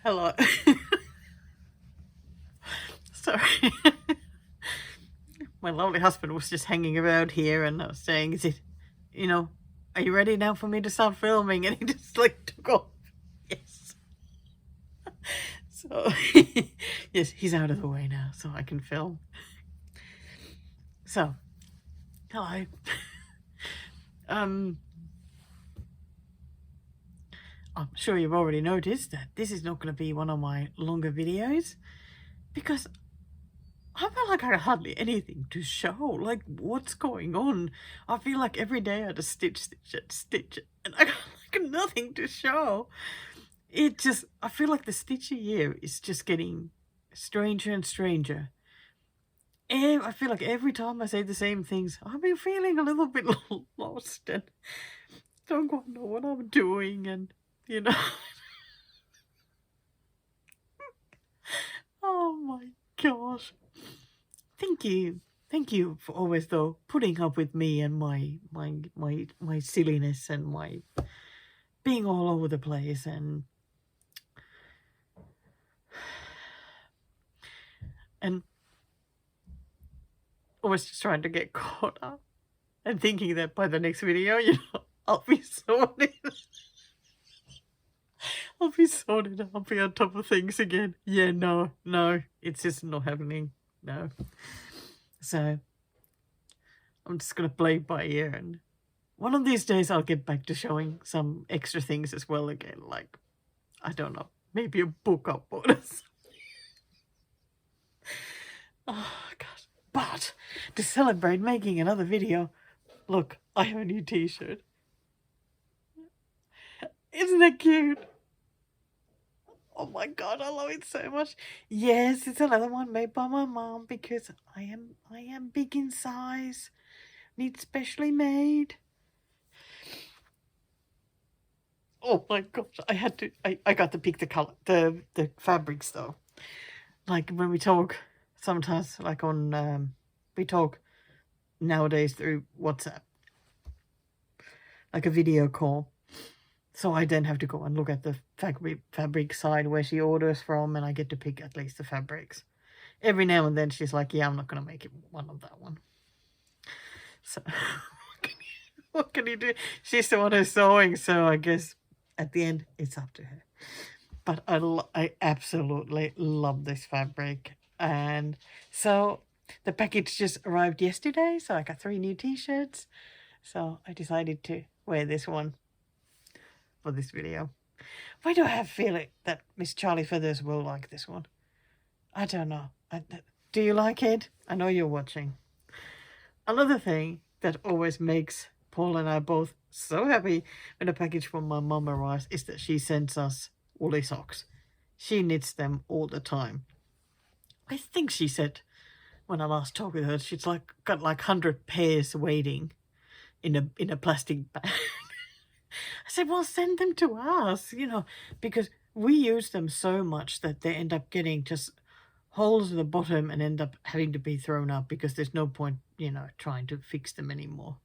Hello. Sorry. My lovely husband was just hanging around here and I was saying, is it, are you ready now for me to start filming? And he just like took off. Yes. So, yes, he's out of the way now so I can film. So, hello. I'm sure you've already noticed that this is not going to be one of my longer videos because I feel like I got hardly anything to show. Like, what's going on? I feel like every day I just stitch it, and I got like nothing to show. I feel like the Stitchy year is just getting stranger and stranger. And I feel like every time I say the same things, I've been feeling a little bit lost and don't quite know what I'm doing, and oh my gosh. Thank you for always though putting up with me and my silliness and my being all over the place and always just trying to get caught up and thinking that by the next video, I'll be sorted. I'll be sorted. I'll be on top of things again. Yeah, no, it's just not happening. No. So I'm just gonna play by ear, and one of these days I'll get back to showing some extra things as well again, like, I don't know, maybe a book up or something. Oh gosh. But to celebrate making another video, look, I have a new t-shirt. Isn't that cute? Oh my god, I love it so much. Yes, it's another one made by my mom because I am big in size. Needs specially made. Oh my gosh, I got to pick the color, the fabrics though. Like when we talk sometimes, like on we talk nowadays through WhatsApp, like a video call. So I then have to go and look at the fabric side where she orders from, and I get to pick at least the fabrics. Every now and then she's like, yeah, I'm not going to make it one of that one. So what can you do? She's the one who's sewing, so I guess at the end it's up to her. But I absolutely love this fabric. And so the package just arrived yesterday, so I got 3 new t-shirts. So I decided to wear this one for this video. Why do I have a feeling that Miss Charlie Feathers will like this one? I don't know. Do you like it? I know you're watching. Another thing that always makes Paul and I both so happy when a package from my mum arrives is that she sends us woolly socks. She knits them all the time. I think she said when I last talked with her, she's like got like 100 pairs waiting in a plastic bag. I said, well, send them to us, because we use them so much that they end up getting just holes in the bottom and end up having to be thrown up because there's no point, trying to fix them anymore.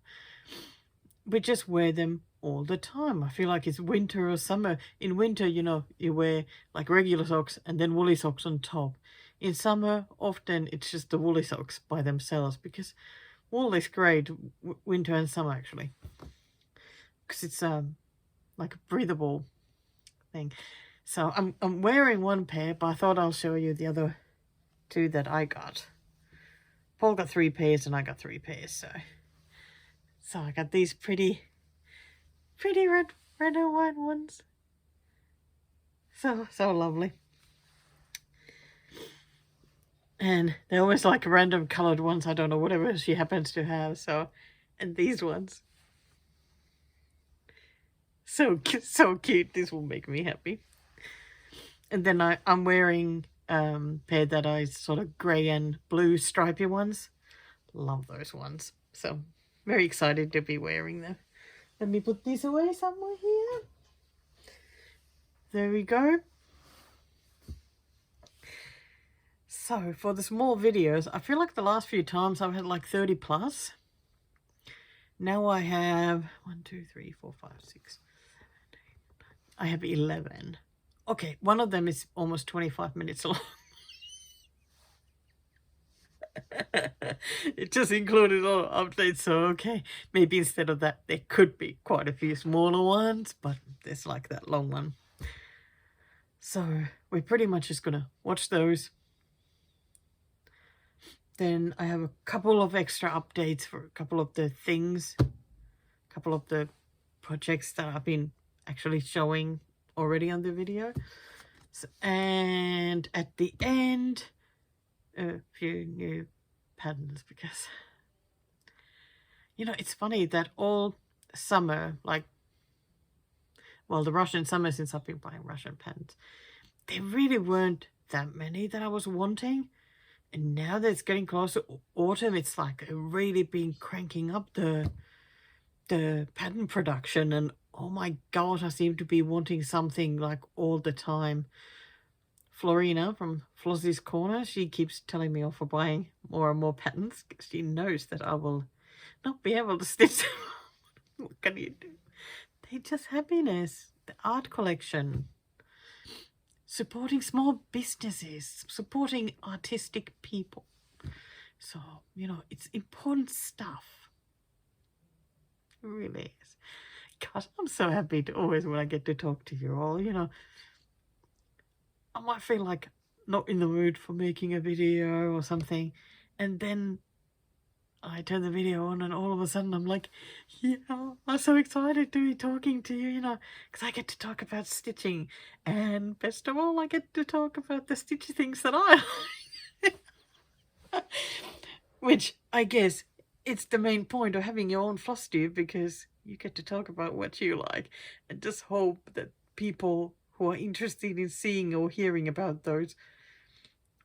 We just wear them all the time. I feel like it's winter or summer. In winter, you wear like regular socks and then woolly socks on top. In summer, often it's just the woolly socks by themselves because wool is great winter and summer actually. Because it's like a breathable thing. So I'm wearing one pair, but I thought I'll show you the other 2 that I got. Paul got 3 pairs and I got 3 pairs, so I got these pretty red and white ones. So lovely. And they're always like random colored ones. I don't know, whatever she happens to have. And these ones. So cute. This will make me happy. And then I'm wearing pair that are sort of grey and blue stripy ones. Love those ones. So very excited to be wearing them. Let me put these away somewhere here. There we go. So for the small videos, I feel like the last few times I've had like 30 plus. Now I have 1, 2, 3, 4, 5, 6, 7, 8, 9. I have 11 Okay, one of them is almost 25 minutes long. It just included all updates, so okay, maybe instead of that there could be quite a few smaller ones, but there's like that long one. So we're pretty much just gonna watch those. Then I have a couple of extra updates for a couple of the things, a couple of the projects that I've been actually showing already on the video. So, and at the end, a few new patterns, because you know, it's funny that all summer, like, well, the Russian summer, since I've been buying Russian patterns, there really weren't that many that I was wanting. And now that it's getting closer to autumn, it's like really been cranking up the pattern production. And oh my God, I seem to be wanting something like all the time. Florina from Flossie's Corner, she keeps telling me off for buying more and more patterns because she knows that I will not be able to stitch them. What can you do? They're just happiness. The art collection. Supporting small businesses. Supporting artistic people. So, you know, it's important stuff. It really is. God, I'm so happy to always when I get to talk to you all, you know. I might feel like not in the mood for making a video or something, and then I turn the video on and all of a sudden I'm like, yeah, I'm so excited to be talking to you, you know, because I get to talk about stitching, and best of all, I get to talk about the stitchy things that I like. Which I guess it's the main point of having your own Flosstube, because you get to talk about what you like and just hope that people who are interested in seeing or hearing about those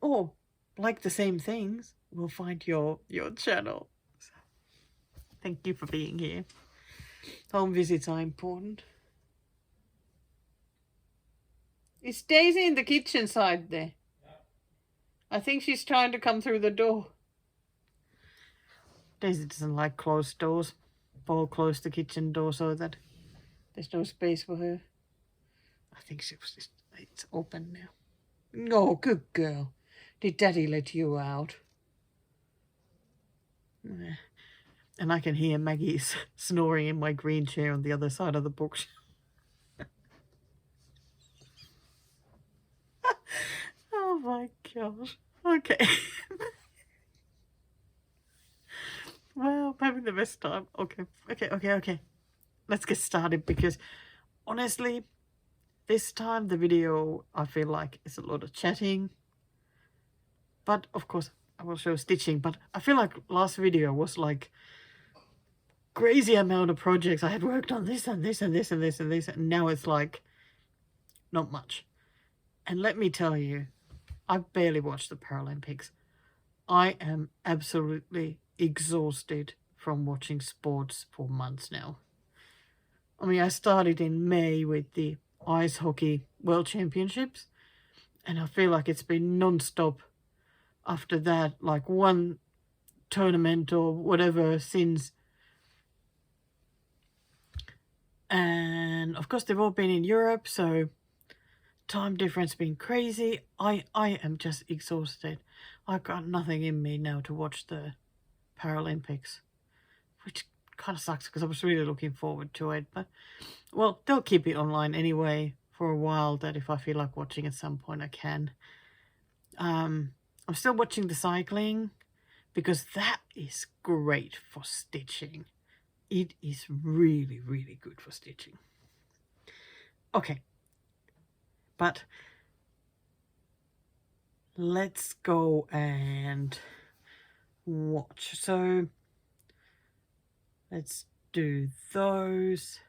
or like the same things will find your channel. So, thank you for being here. Home visits are important. Is Daisy in the kitchen side there? I think she's trying to come through the door. Daisy doesn't like closed doors. Paul closed the kitchen door so that there's no space for her. I think it's open now. No, good girl. Did Daddy let you out? And I can hear Maggie snoring in my green chair on the other side of the bookshelf. Oh my gosh. Okay. Well, I'm having the best time. Okay. Let's get started, because honestly, this time the video, I feel like it's a lot of chatting. But of course, I will show stitching. But I feel like last video was like crazy amount of projects. I had worked on this and this and this and this and this. And now it's like not much. And let me tell you, I've barely watched the Paralympics. I am absolutely exhausted from watching sports for months now. I mean, I started in May with the Ice Hockey World Championships, and I feel like it's been non-stop after that, like one tournament or whatever since. And of course they've all been in Europe, so time difference been crazy. I am just exhausted. I've got nothing in me now to watch the Paralympics, which kind of sucks because I was really looking forward to it. But, well, they'll keep it online anyway for a while, that if I feel like watching at some point I can. I'm still watching the cycling because that is great for stitching. It is really, really good for stitching. Okay. But let's go and watch. So let's do those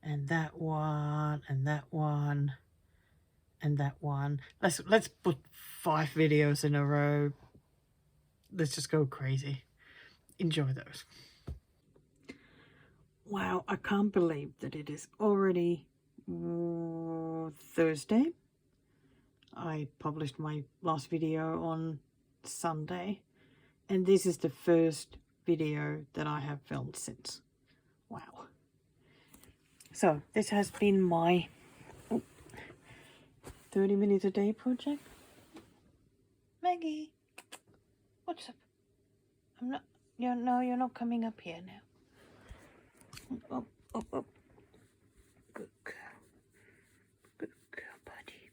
and that one and that one and that one. Let's put 5 videos in a row. Let's just go crazy. Enjoy those. Wow, I can't believe that it is already Thursday. I published my last video on Sunday, and this is the first video that I have filmed since. Wow. So this has been my 30 minutes a day project. Maggie, what's up? I'm not. You're not coming up here now. Up, up, up. Good girl. Good girl, buddy.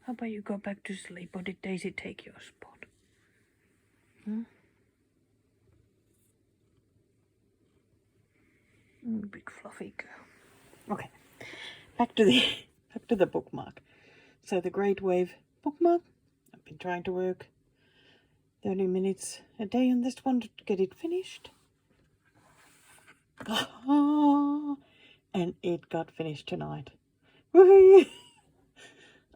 How about you go back to sleep, or did Daisy take your spot? Big fluffy girl. Okay, back to the bookmark. So the Great Wave bookmark. I've been trying to work 30 minutes a day on this one to get it finished. And it got finished tonight. Woohoo!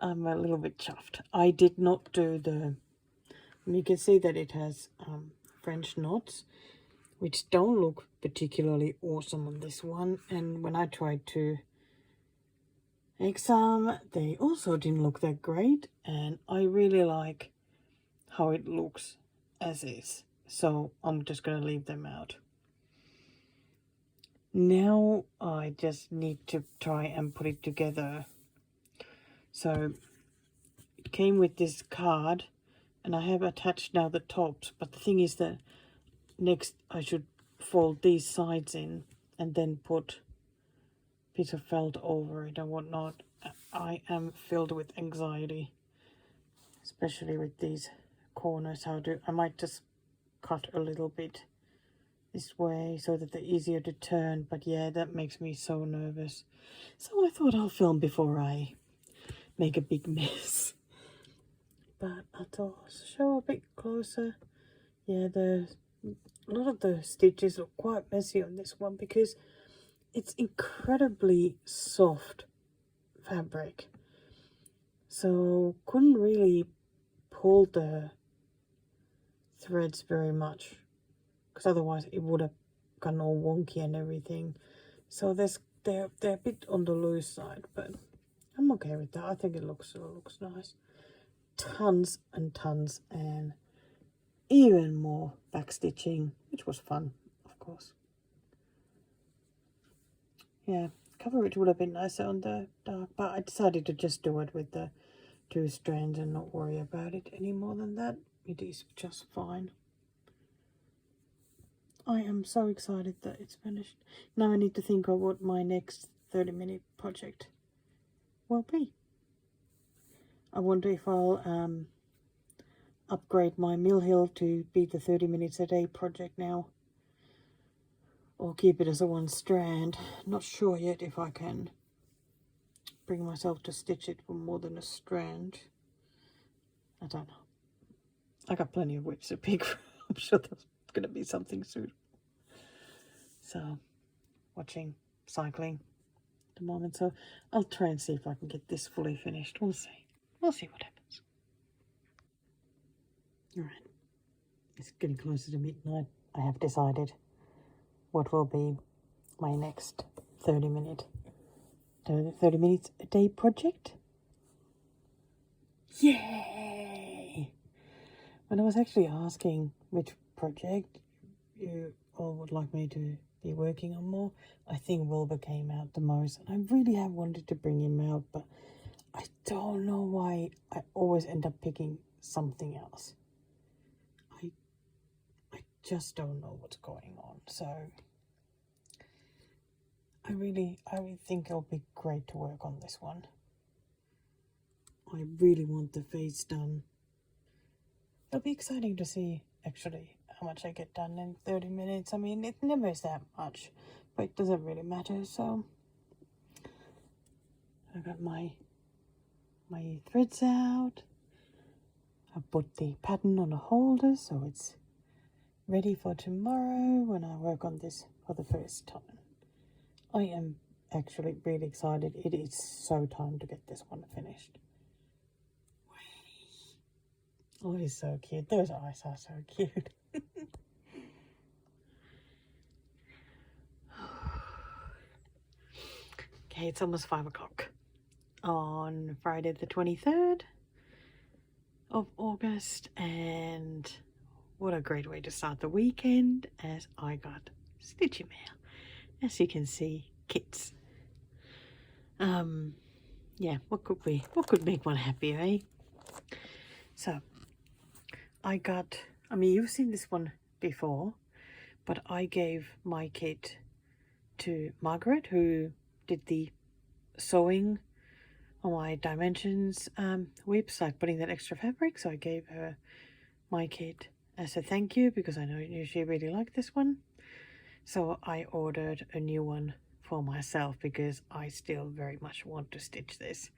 I'm a little bit chuffed. I did not do the... You can see that it has French knots, which don't look particularly awesome on this one. And when I tried to make some, they also didn't look that great. And I really like how it looks as is. So I'm just going to leave them out. Now I just need to try and put it together. So it came with this card, and I have attached now the tops, but the thing is that next I should fold these sides in and then put a piece of felt over it and whatnot. I am filled with anxiety, especially with these corners. I might just cut a little bit this way so that they're easier to turn, but yeah, that makes me so nervous. So I thought I'll film before I make a big mess. But I thought I'll show a bit closer. Yeah, a lot of the stitches look quite messy on this one because it's incredibly soft fabric. So couldn't really pull the threads very much, because otherwise it would have gone all wonky and everything. So they're a bit on the loose side, but I'm okay with that. I think it looks nice. Tons and tons and even more backstitching, which was fun, of course. Yeah, coverage would have been nicer on the dark, but I decided to just do it with the 2 strands and not worry about it any more than that. It is just fine. I am so excited that it's finished. Now I need to think of what my next 30-minute project will be. I wonder if I'll upgrade my Mill Hill to be the 30 minutes a day project now, or keep it as a 1 strand. Not sure yet if I can bring myself to stitch it for more than a strand. I don't know. I got plenty of whips to pick from. I'm sure there's going to be something soon. So, watching cycling at the moment. So, I'll try and see if I can get this fully finished. We'll see. We'll see what happens. Alright. It's getting closer to midnight. I have decided what will be my next 30 minutes a day project. Yay! When I was actually asking which project you all would like me to be working on more, I think Wilbur came out the most. And I really have wanted to bring him out, but I don't know why I always end up picking something else. I just don't know what's going on. So I really think it'll be great to work on this one. I really want the face done. It'll be exciting to see actually how much I get done in 30 minutes. I mean, it never is that much, but it doesn't really matter. So I got my threads out. I put the pattern on a holder so it's ready for tomorrow when I work on this for the first time. I am actually really excited. It is so time to get this one finished. Oh, he's so cute. Those eyes are so cute. Okay, it's almost 5 o'clock on Friday the 23rd of August, and what a great way to start the weekend, as I got Stitchy mail. As you can see, kits. yeah, what could make one happier, eh? So I mean, you've seen this one before, but I gave my kit to Margaret, who did the sewing on my dimensions whips, like putting that extra fabric. So I gave her my kit as a thank you because I know she really liked this one. So I ordered a new one for myself because I still very much want to stitch this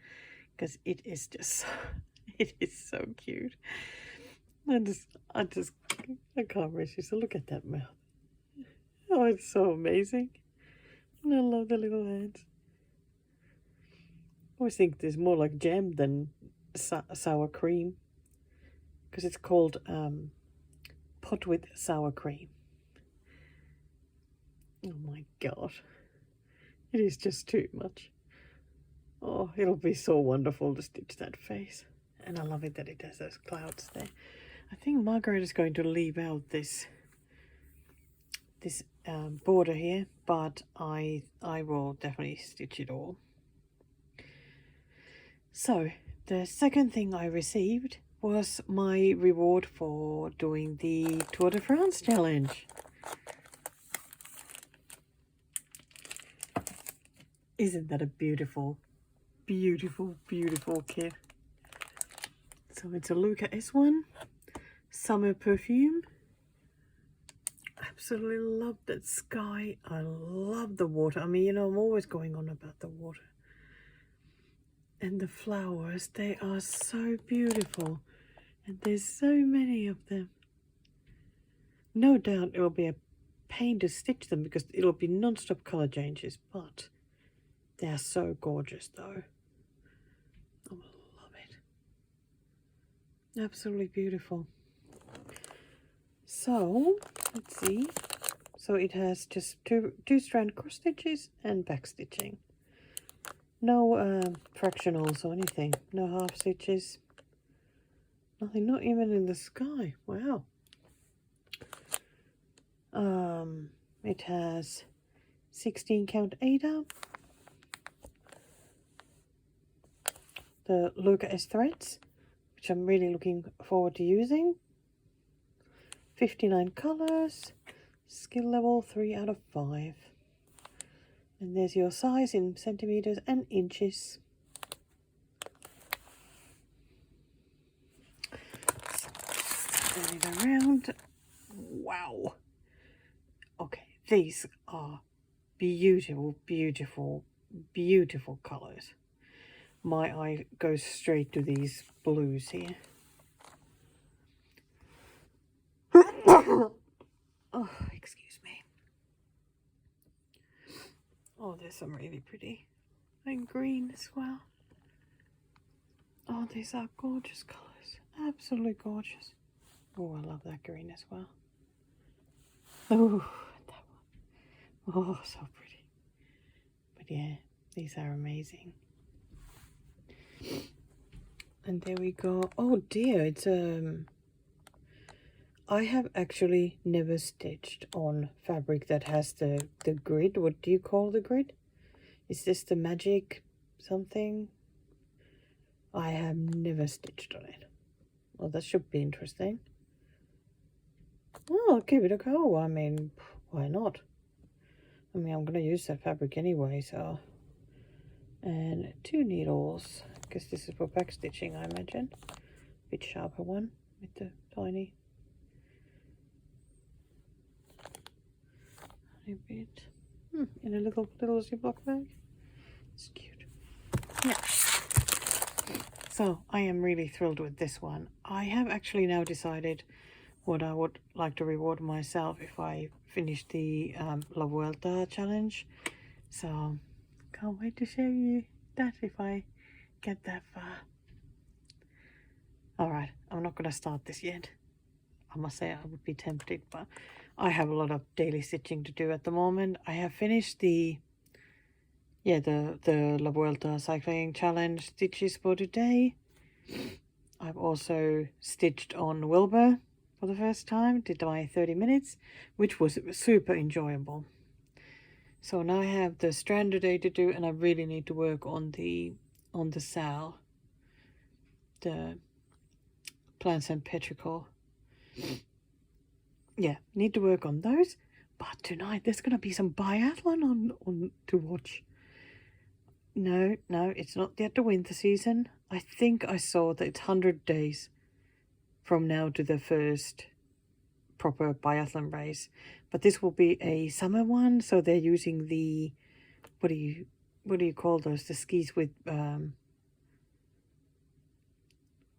because it is just it is so cute. I can't resist to look at that mouth. Oh, it's so amazing. And I love the little hands. I always think there's more like jam than sour cream because it's called pot with sour cream. Oh my god. It is just too much. Oh, it'll be so wonderful to stitch that face. And I love it that it has those clouds there. I think Margaret is going to leave out this border here, but I will definitely stitch it all. So the second thing I received was my reward for doing the Tour de France challenge. Isn't that a beautiful, beautiful, beautiful kit? So it's a Luca S1 summer perfume. Absolutely love that sky. I love the water. I mean, you know, I'm always going on about the water. And the flowers, they are so beautiful. And there's so many of them. No doubt it will be a pain to stitch them because it'll be non-stop color changes, but they are so gorgeous though. I love it. Absolutely beautiful. So, let's see. So it has just two strand cross stitches and back stitching. No fractionals or anything. No half stitches. Nothing, not even in the sky. Wow. It has 16 count Ada. The Luca S threads, which I'm really looking forward to using. 59 colors. Skill level 3 out of 5. And there's your size in centimeters and inches. Turn it around. Wow. Okay, these are beautiful, beautiful, beautiful colors. My eye goes straight to these blues here. Oh, excuse me. Oh, there's some really pretty. And green as well. Oh, these are gorgeous colors. Absolutely gorgeous. Oh, I love that green as well. Oh, that one. Oh, so pretty. But yeah, these are amazing. And there we go. Oh dear, it's I have actually never stitched on fabric that has the grid. What do you call the grid? Is this the magic something? I have never stitched on it. Well, that should be interesting. Oh, I'll give it a go. I mean, why not? I mean, I'm going to use that fabric anyway, so. And 2 needles. I guess this is for back stitching, I imagine. Bit sharper one with the tiny bit. In a little Ziploc bag. It's cute. Yeah. So I am really thrilled with this one. I have actually now decided what I would like to reward myself if I finish the La Vuelta challenge. So can't wait to show you that if I get that far. Alright, I'm not going to start this yet. I must say I would be tempted, but I have a lot of daily stitching to do at the moment. I have finished the La Vuelta cycling challenge stitches for today. I've also stitched on Wilbur for the first time, did my 30 minutes, which was super enjoyable. So now I have the strand today to do, and I really need to work on the on the Sal, the plants and petrichor. Yeah, need to work on those. But tonight there's gonna be some biathlon on to watch. No, it's not yet the winter season. I think I saw that it's 100 days from now to the first proper biathlon race, but this will be a summer one, so they're using the what do you call those, the skis with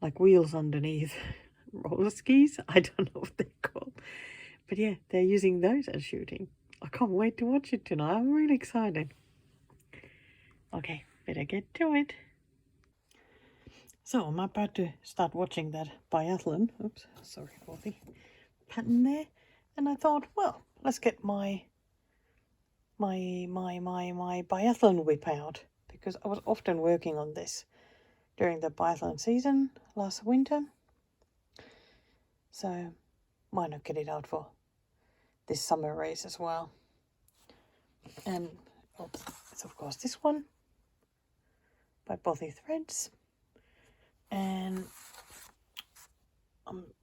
like wheels underneath. Roller skis, I don't know what they're called, but yeah, they're using those as shooting. I can't wait to watch it tonight. I'm really excited. Okay, better get to it. So I'm about to start watching that biathlon. Oops, sorry for the pattern there. And I thought, well, let's get my biathlon whip out, because I was often working on this during the biathlon season last winter. So why not get it out for this summer race as well? And it's of course this one by Bothy Threads. And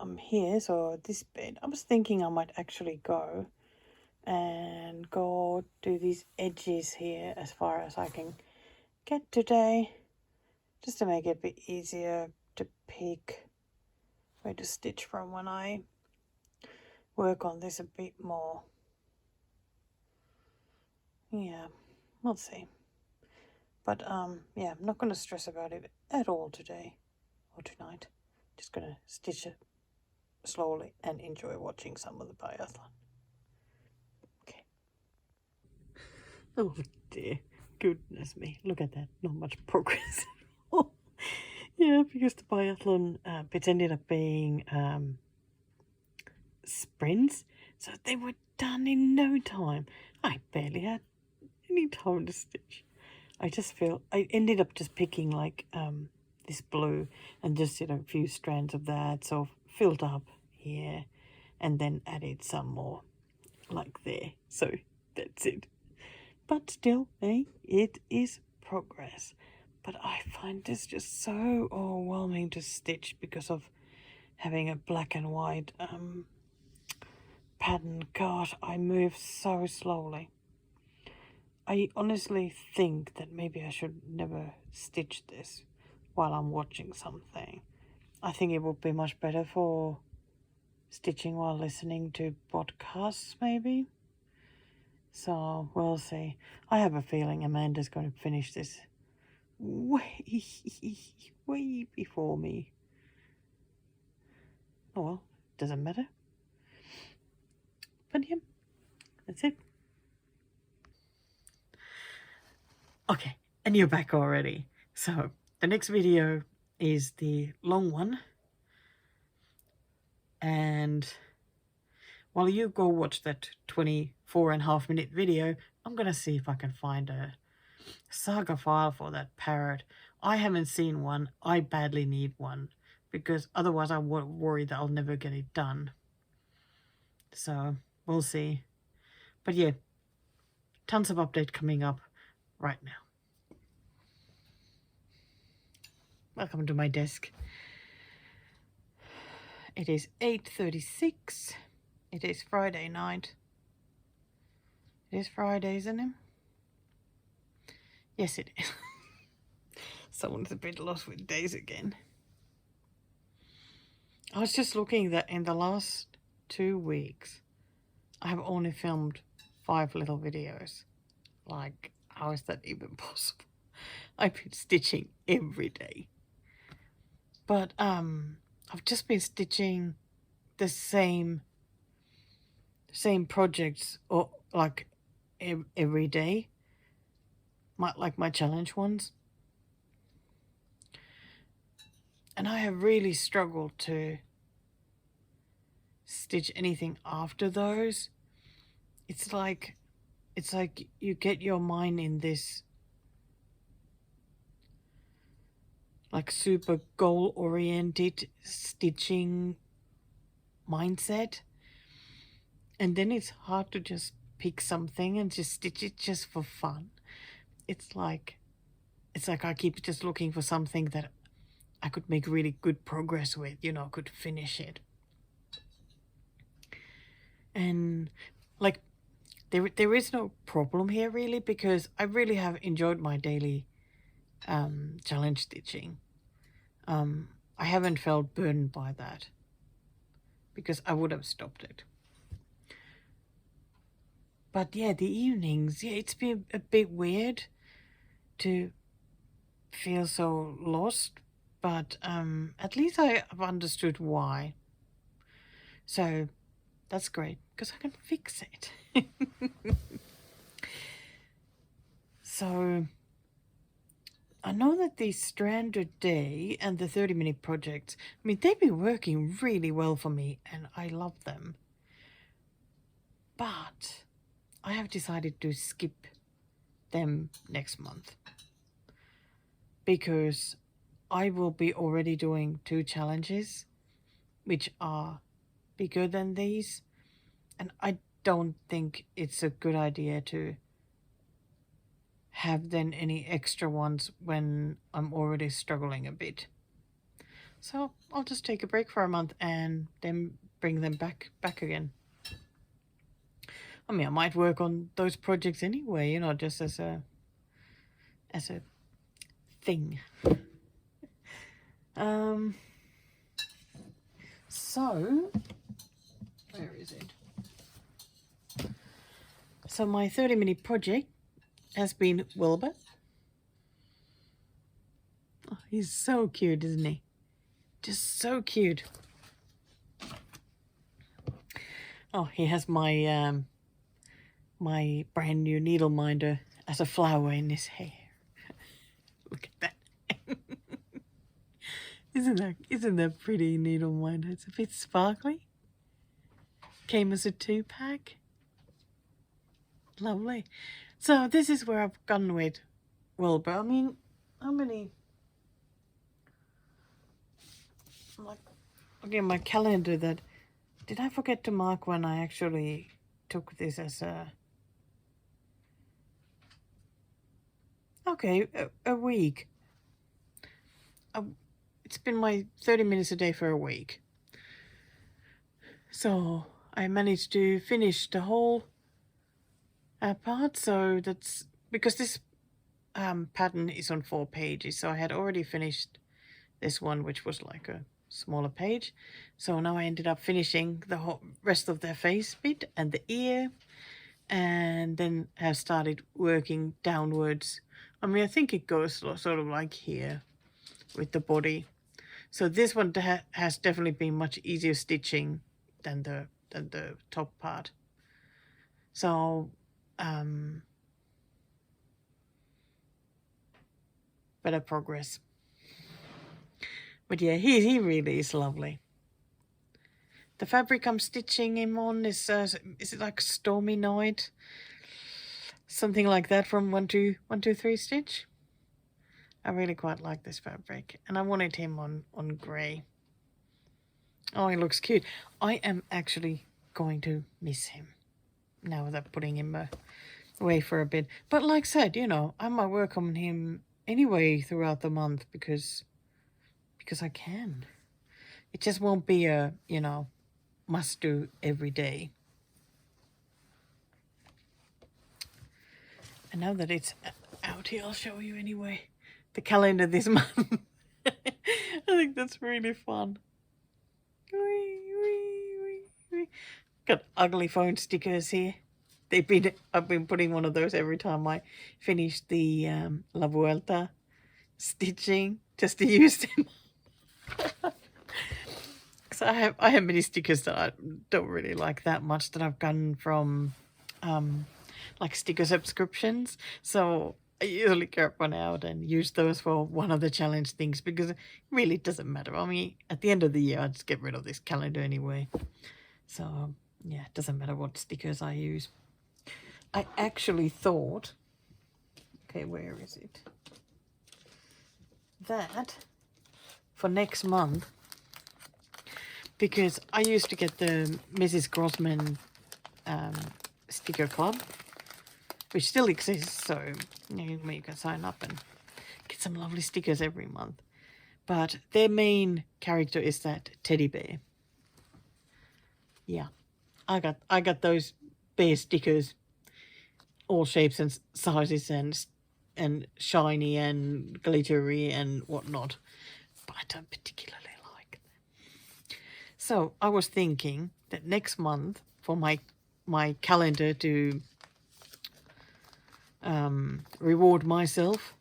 I'm here, so this bit, I was thinking I might actually go do these edges here as far as I can get today, just to make it a bit easier to pick where to stitch from when I work on this a bit more. Yeah, we'll see. But yeah, I'm not going to stress about it at all today or tonight. Just going to stitch it slowly and enjoy watching some of the biathlon. Okay. Oh dear, goodness me, look at that, not much progress at all. Yeah, because the biathlon bits ended up being sprints, so they were done in no time. I barely had any time to stitch. I just feel I ended up just picking like this blue and just did a few strands of that, so filled up here and then added some more like there. So that's it. But still, hey, it is progress. But I find this just so overwhelming to stitch because of having a black and white pattern. God, I move so slowly. I honestly think that maybe I should never stitch this while I'm watching something. I think it would be much better for stitching while listening to podcasts, maybe. So we'll see. I have a feeling Amanda's going to finish this way before me. Oh well, doesn't matter. But yeah, that's it. Okay, and you're back already. So the next video is the long one. And while you go watch that 24.5-minute video, I'm going to see if I can find a saga file for that parrot. I haven't seen one. I badly need one, because otherwise I worry that I'll never get it done. So we'll see. But yeah, tons of update coming up right now. Welcome to my desk. It is 8:36. It is Friday night. It is Friday, isn't it? Yes, it is. Someone's a bit lost with days again. I was just looking that in the last 2 weeks, I have only filmed 5 little videos. Like, how is that even possible? I've been stitching every day. But I've just been stitching the same projects, or like every day. My challenge ones. And I have really struggled to stitch anything after those. It's like you get your mind in this like super goal-oriented stitching mindset, and then it's hard to just pick something and just stitch it just for fun. It's it's like I keep just looking for something that I could make really good progress with, you know, could finish it. And like there is no problem here really, because I really have enjoyed my daily challenge stitching. I haven't felt burdened by that, because I would have stopped it. But yeah, the evenings, yeah, it's been a bit weird to feel so lost, but at least I have understood why. So that's great, because I can fix it. So I know that the Stranded Day and the 30-minute projects, I mean, they've been working really well for me and I love them. But I have decided to skip them next month, because I will be already doing 2 challenges which are bigger than these, and I don't think it's a good idea to have then any extra ones when I'm already struggling a bit. So I'll just take a break for a month and then bring them back again. I mean, I might work on those projects anyway, you know, just as a thing. So where is it? So my 30-minute project has been Wilbur. Oh, he's so cute, isn't he? Just so cute. Oh, he has my my brand new needle minder as a flower in his hair. Look at that. Isn't that pretty needle minder? It's a bit sparkly. Came as a 2-pack. Lovely. So this is where I've gone with Wilbur. I mean, how many? Like, looking at my calendar, that did I forget to mark when I actually took this as a a week. It's been my 30 minutes a day for a week. So I managed to finish the whole part. So that's because this pattern is on 4 pages. So I had already finished this one, which was like a smaller page. So now I ended up finishing the whole rest of the face bit and the ear, and then have started working downwards. I mean, I think it goes sort of like here with the body. So this one has definitely been much easier stitching than the top part. So better progress. But yeah, he really is lovely. The fabric I'm stitching him on is it like Stormy Night? Something like that from 123 Stitch. I really quite like this fabric, and I wanted him on grey. Oh, he looks cute. I am actually going to miss him now that putting him away for a bit. But like I said, you know, I might work on him anyway throughout the month because I can. It just won't be a, you know, must do every day. And now that it's out here, I'll show you anyway the calendar this month. I think that's really fun. Got ugly phone stickers here. I've been putting one of those every time I finish the La Vuelta stitching, just to use them. So I have many stickers that I don't really like that much that I've gotten from like sticker subscriptions. So I usually get one out and use those for one of the challenge things, because it really doesn't matter. I mean, at the end of the year, I just get rid of this calendar anyway. So yeah, it doesn't matter what stickers I use. I actually thought, okay, where is it? That for next month, because I used to get the Mrs. Grossman sticker club, which still exists, so you can sign up and get some lovely stickers every month. But their main character is that teddy bear. Yeah, I got those bear stickers, all shapes and sizes, and shiny and glittery and whatnot. But I don't particularly like them. So I was thinking that next month, for my calendar to reward myself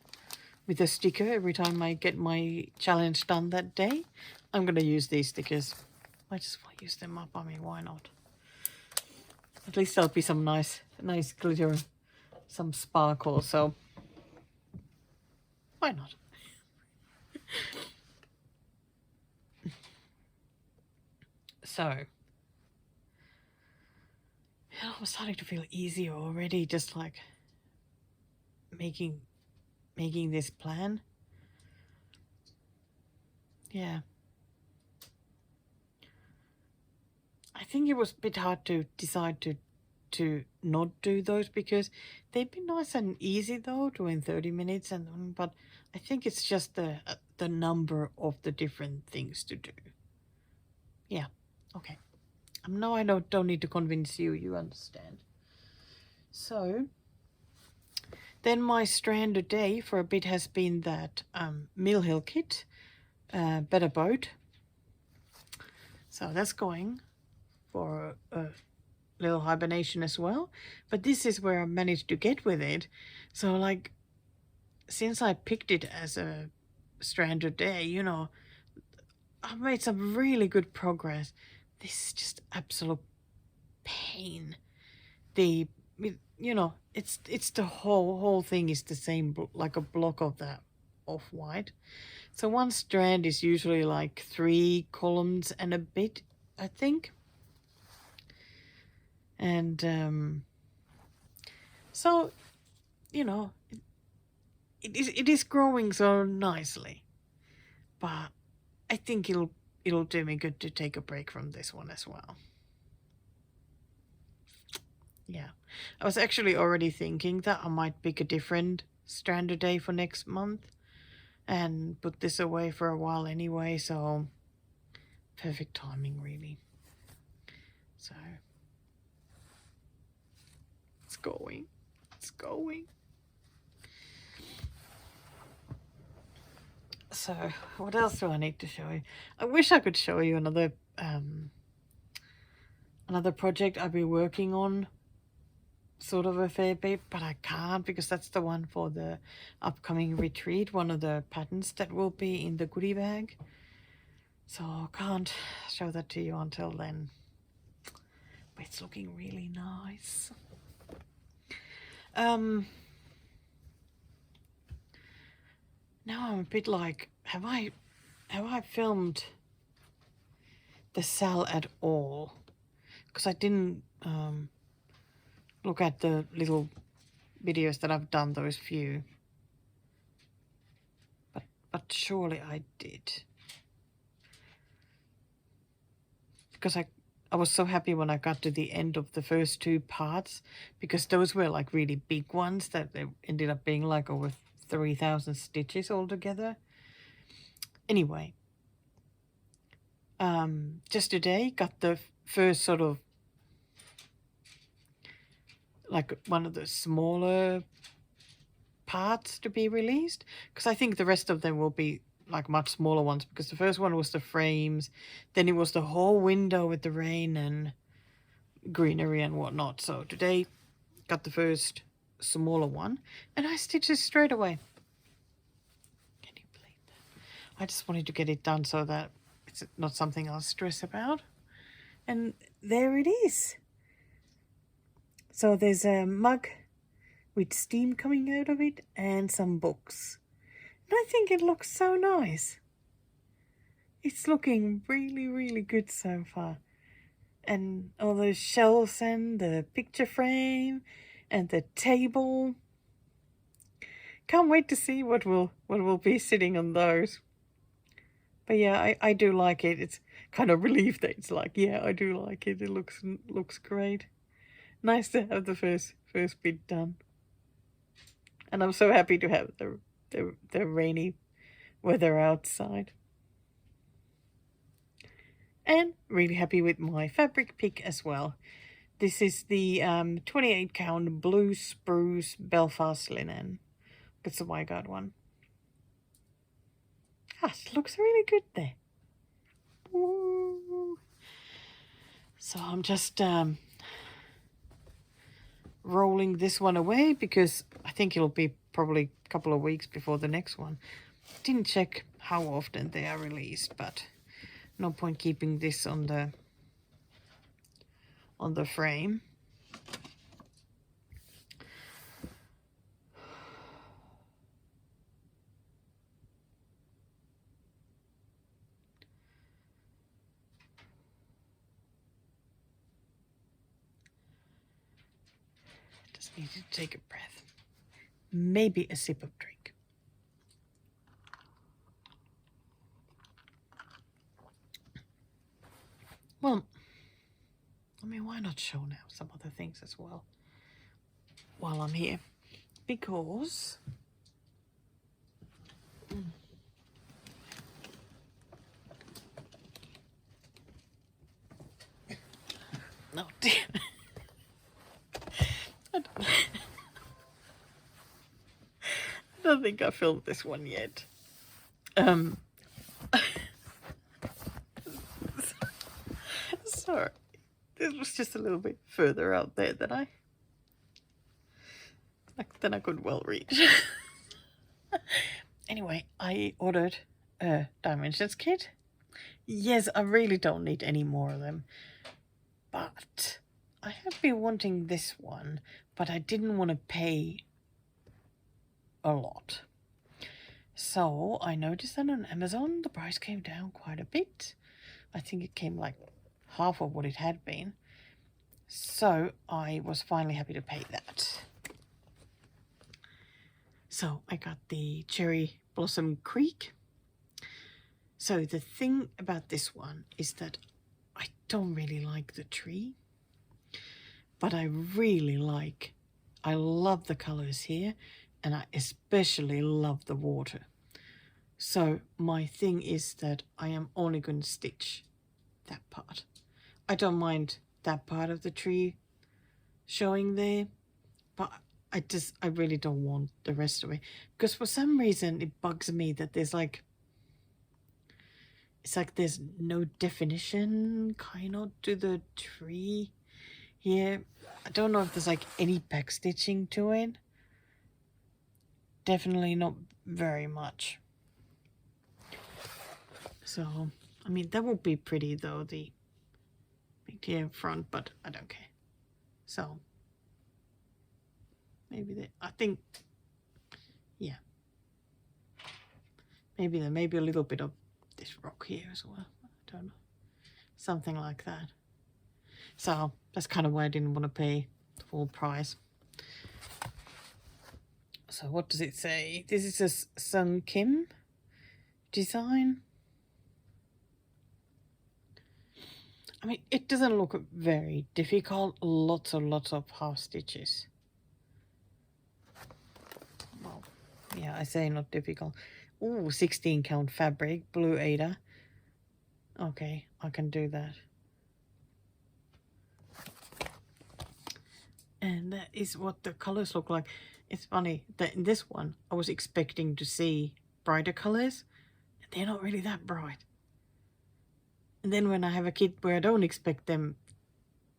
with a sticker every time I get my challenge done that day, I'm going to use these stickers. I just want to use them up. I mean, why not? At least there'll be some nice glitter, some sparkle, so why not? So, I'm starting to feel easier already, just like making this plan. Yeah. I think it was a bit hard to decide to not do those because they'd be nice and easy though, doing 30 minutes, but I think it's just the number of the different things to do. Yeah, okay. No, I don't need to convince you. You understand. So then my strand a day for a bit has been that Mill Hill kit, Better Boat. So that's going for a little hibernation as well. But this is where I managed to get with it. So like, since I picked it as a strand a day, you know, I've made some really good progress. This is just absolute pain. You know, it's the whole thing is the same, like a block of that off-white. So one strand is usually like 3 columns and a bit, I think. And so, you know, it is growing so nicely, but I think it'll do me good to take a break from this one as well. Yeah, I was actually already thinking that I might pick a different strand a day for next month and put this away for a while anyway, so perfect timing really. So it's going. So what else do I need to show you? I wish I could show you another project I've been working on sort of a fair bit, but I can't because that's the one for the upcoming retreat, one of the patterns that will be in the goodie bag. So I can't show that to you until then. But it's looking really nice. Now I'm a bit like, have I filmed the cell at all? Because I didn't look at the little videos that I've done, those few. But surely I did. Because I was so happy when I got to the end of the first 2 parts, because those were like really big ones that they ended up being like over 3,000 stitches altogether. Anyway, just today got the first sort of like one of the smaller parts to be released, because I think the rest of them will be like much smaller ones, because the first one was the frames, then it was the whole window with the rain and greenery and whatnot. So today got the first smaller one and I stitched it straight away. Can you believe that? I just wanted to get it done so that it's not something I'll stress about. And there it is. So there's a mug with steam coming out of it and some books. And I think it looks so nice. It's looking really, really good so far. And all those shelves and the picture frame and the table. Can't wait to see what will be sitting on those. But yeah, I do like it. It's kind of relief that it's like, yeah, I do like it. It looks great. Nice to have the first bit done. And I'm so happy to have the rainy weather outside. And really happy with my fabric pick as well. This is the 28 count blue spruce Belfast linen. That's the Wygard one. Ah, it looks really good there. Ooh. So I'm just rolling this one away because I think it'll be probably a couple of weeks before the next one. Didn't check how often they are released, but no point keeping this on the frame. Just need to take a breath. Maybe a sip of drink. Well, I mean, why not show now some other things as well while I'm here? Because oh dear. I don't think I filmed this one yet. Sorry. This was just a little bit further out there than I could well reach. Anyway, I ordered a Dimensions kit. Yes, I really don't need any more of them. But I have been wanting this one, but I didn't want to pay a lot. So I noticed that on Amazon the price came down quite a bit. I think it came like half of what it had been. So I was finally happy to pay that. So I got the Cherry Blossom Creek. So the thing about this one is that I don't really like the tree, but I love the colors here, and I especially love the water. So my thing is that I am only going to stitch that part. I don't mind that part of the tree showing there, but I really don't want the rest of it, because for some reason it bugs me that there's like, it's like there's no definition kind of to the tree here. I don't know if there's like any back stitching to it. Definitely not very much. So, I mean, that would be pretty though, the big deer front, but I don't care. So, maybe I think, yeah. Maybe there may be a little bit of this rock here as well. I don't know. Something like that. So, that's kind of why I didn't want to pay the full price. So, what does it say? This is a Sung Kim design. I mean, it doesn't look very difficult. Lots of half stitches. Well, yeah, I say not difficult. Ooh, 16 count fabric, blue Ada. Okay, I can do that. And that is what the colors look like. It's funny that in this one, I was expecting to see brighter colors. They're not really that bright. And then when I have a kit where I don't expect them,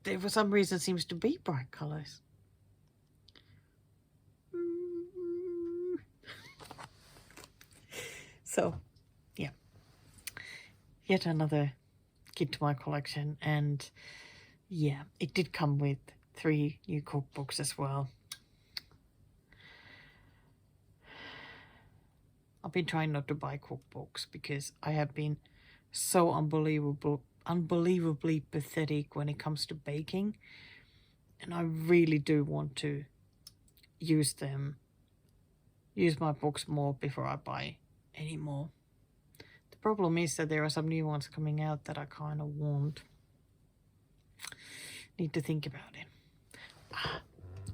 there for some reason seems to be bright colors. So, yeah. Yet another kit to my collection. And yeah, it did come with 3 new cookbooks as well. I've been trying not to buy cookbooks because I have been so unbelievably pathetic when it comes to baking, and I really do want to use my books more before I buy any more. The problem is that there are some new ones coming out that I kind of want. Need to think about it.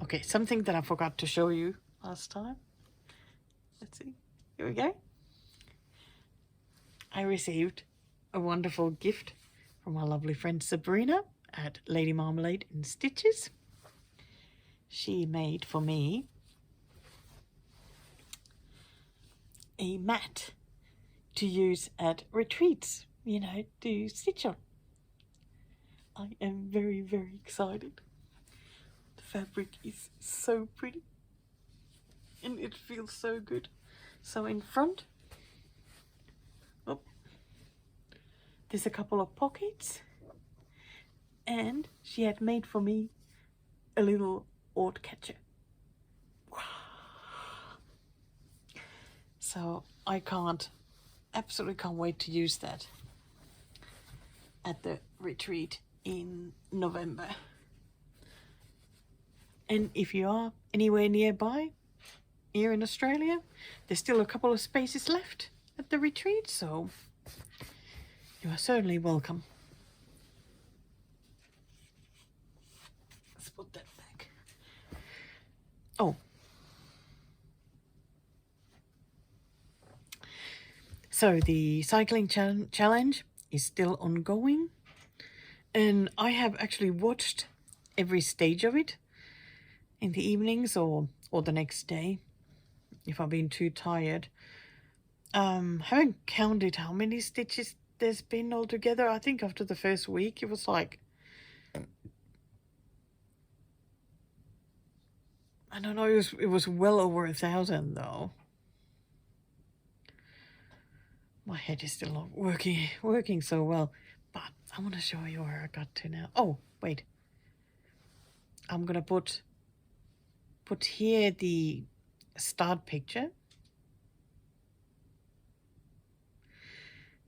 Okay, something that I forgot to show you last time. Let's see. Here we go. I received a wonderful gift from my lovely friend Sabrina at Lady Marmalade and Stitches. She made for me a mat to use at retreats, you know, to stitch on. I am very, very excited. The fabric is so pretty and it feels so good. So in front, oh, there's a couple of pockets, and she had made for me a little odd catcher. So I absolutely can't wait to use that at the retreat in November. And if you are anywhere nearby here in Australia, there's still a couple of spaces left at the retreat, so you are certainly welcome. Let's put that back. Oh. So the cycling challenge is still ongoing, and I have actually watched every stage of it in the evenings or the next day if I've been too tired. Haven't counted how many stitches there's been altogether. I think after the first week it was like, I don't know, it was well over 1,000 though. My head is still not working so well, but I want to show you where I got to now. Oh, wait. I'm gonna put here the start picture,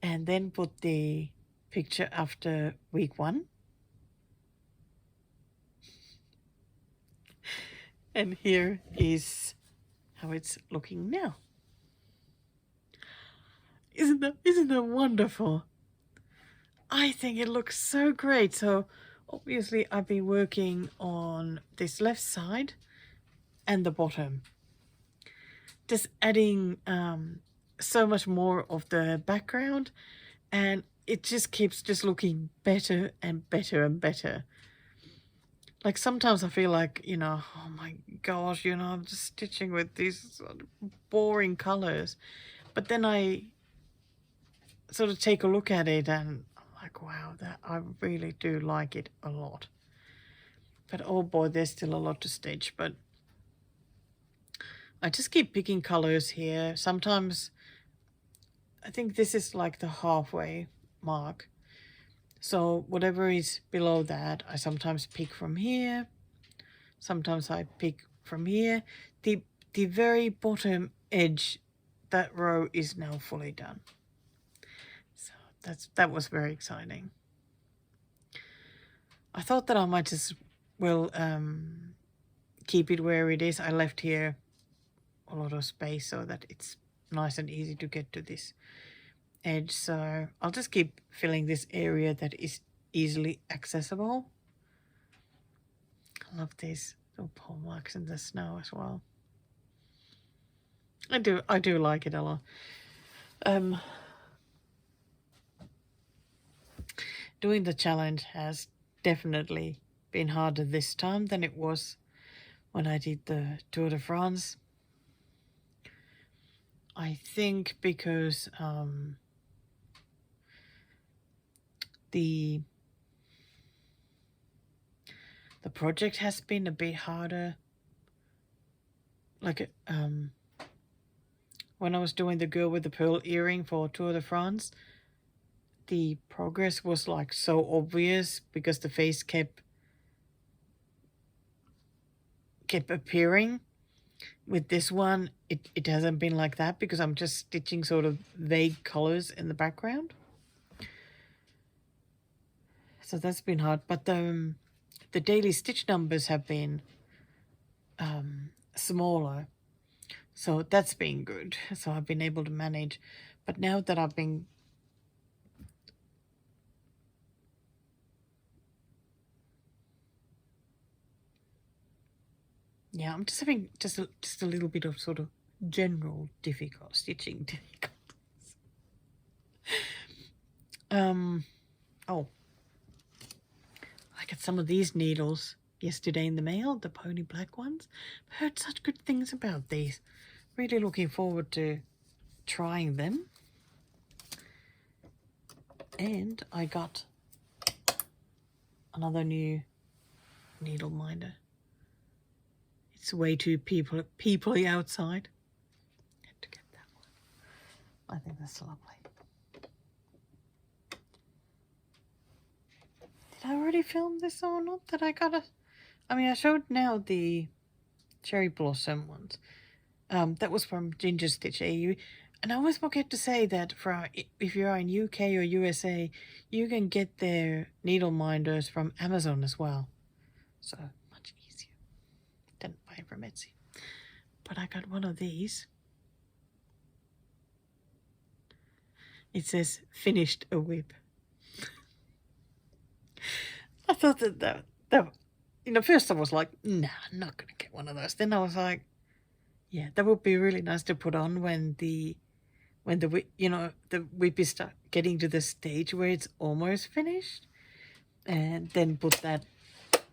and then put the picture after week 1. And here is how it's looking now. Isn't that wonderful? I think it looks so great. So obviously I've been working on this left side and the bottom, just adding so much more of the background, and it just keeps just looking better and better and better. Like sometimes I feel like, you know, oh my gosh, you know, I'm just stitching with these boring colors. But then I sort of take a look at it and I'm like, wow, that I really do like it a lot. But oh boy, there's still a lot to stitch. But I just keep picking colors here. Sometimes I think this is like the halfway mark. So whatever is below that, I sometimes pick from here. Sometimes I pick from here. The very bottom edge, that row is now fully done. So that was very exciting. I thought that I might just keep it where it is. I left here a lot of space so that it's nice and easy to get to this edge. So I'll just keep filling this area that is easily accessible. I love these little paw marks in the snow as well. I do like it a lot. Doing the challenge has definitely been harder this time than it was when I did the Tour de France. I think because the project has been a bit harder. Like when I was doing the girl with the pearl earring for Tour de France, the progress was like so obvious because the face kept appearing. With this one, it hasn't been like that because I'm just stitching sort of vague colors in the background. So that's been hard, but the daily stitch numbers have been smaller, so that's been good. So I've been able to manage. But now that I've been I'm just having just a little bit of sort of general stitching difficulties. Oh, I got some of these needles yesterday in the mail, the pony black ones. I heard such good things about these. Really looking forward to trying them. And I got another new needle minder. It's way too peoply outside. Had to get that one. I think that's lovely. Did I already film this or not? That I got I showed now the cherry blossom ones. That was from Ginger Stitch AU. And I always forget to say that if you're in UK or USA, you can get their needle minders from Amazon as well. So much easier than buying from Etsy. But I got one of these. It says, finished a whip. I thought that first I was like, nah, I'm not going to get one of those. Then I was like, yeah, that would be really nice to put on when the whip is getting to the stage where it's almost finished, and then put that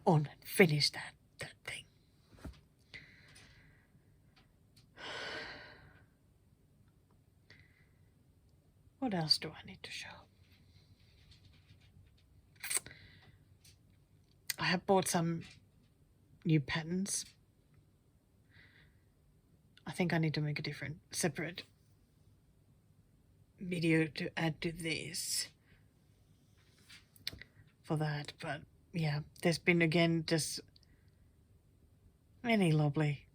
on and finish that thing. What else do I need to show? I have bought some new patterns. I think I need to make a separate video to add to this for that. But yeah, there's been again just many lovely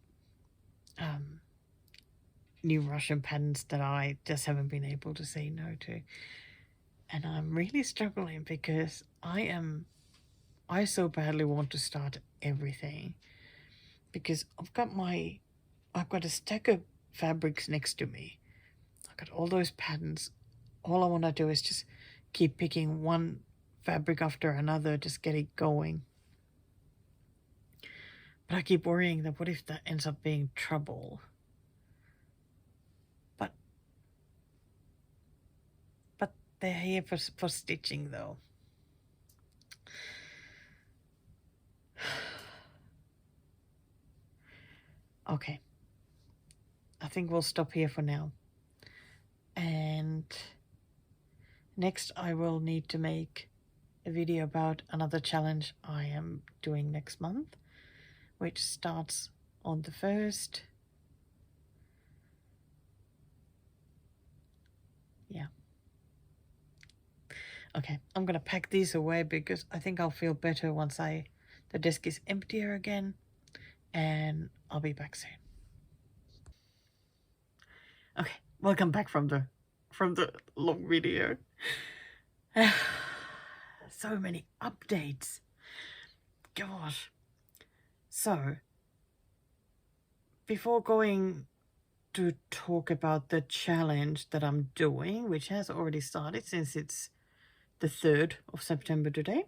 new Russian patterns that I just haven't been able to say no to. And I'm really struggling because I so badly want to start everything, because I've got a stack of fabrics next to me. I've got all those patterns. All I want to do is just keep picking one fabric after another, just get it going. But I keep worrying that what if that ends up being trouble? But they're here for stitching though. Okay, I think we'll stop here for now. And next I will need to make a video about another challenge I am doing next month, which starts on the 1st. Yeah. Okay, I'm gonna pack these away because I think I'll feel better once the desk is emptier again, and I'll be back soon. Okay, welcome back from the long video. So many updates. Gosh. So, before going to talk about the challenge that I'm doing, which has already started since it's the 3rd of September today.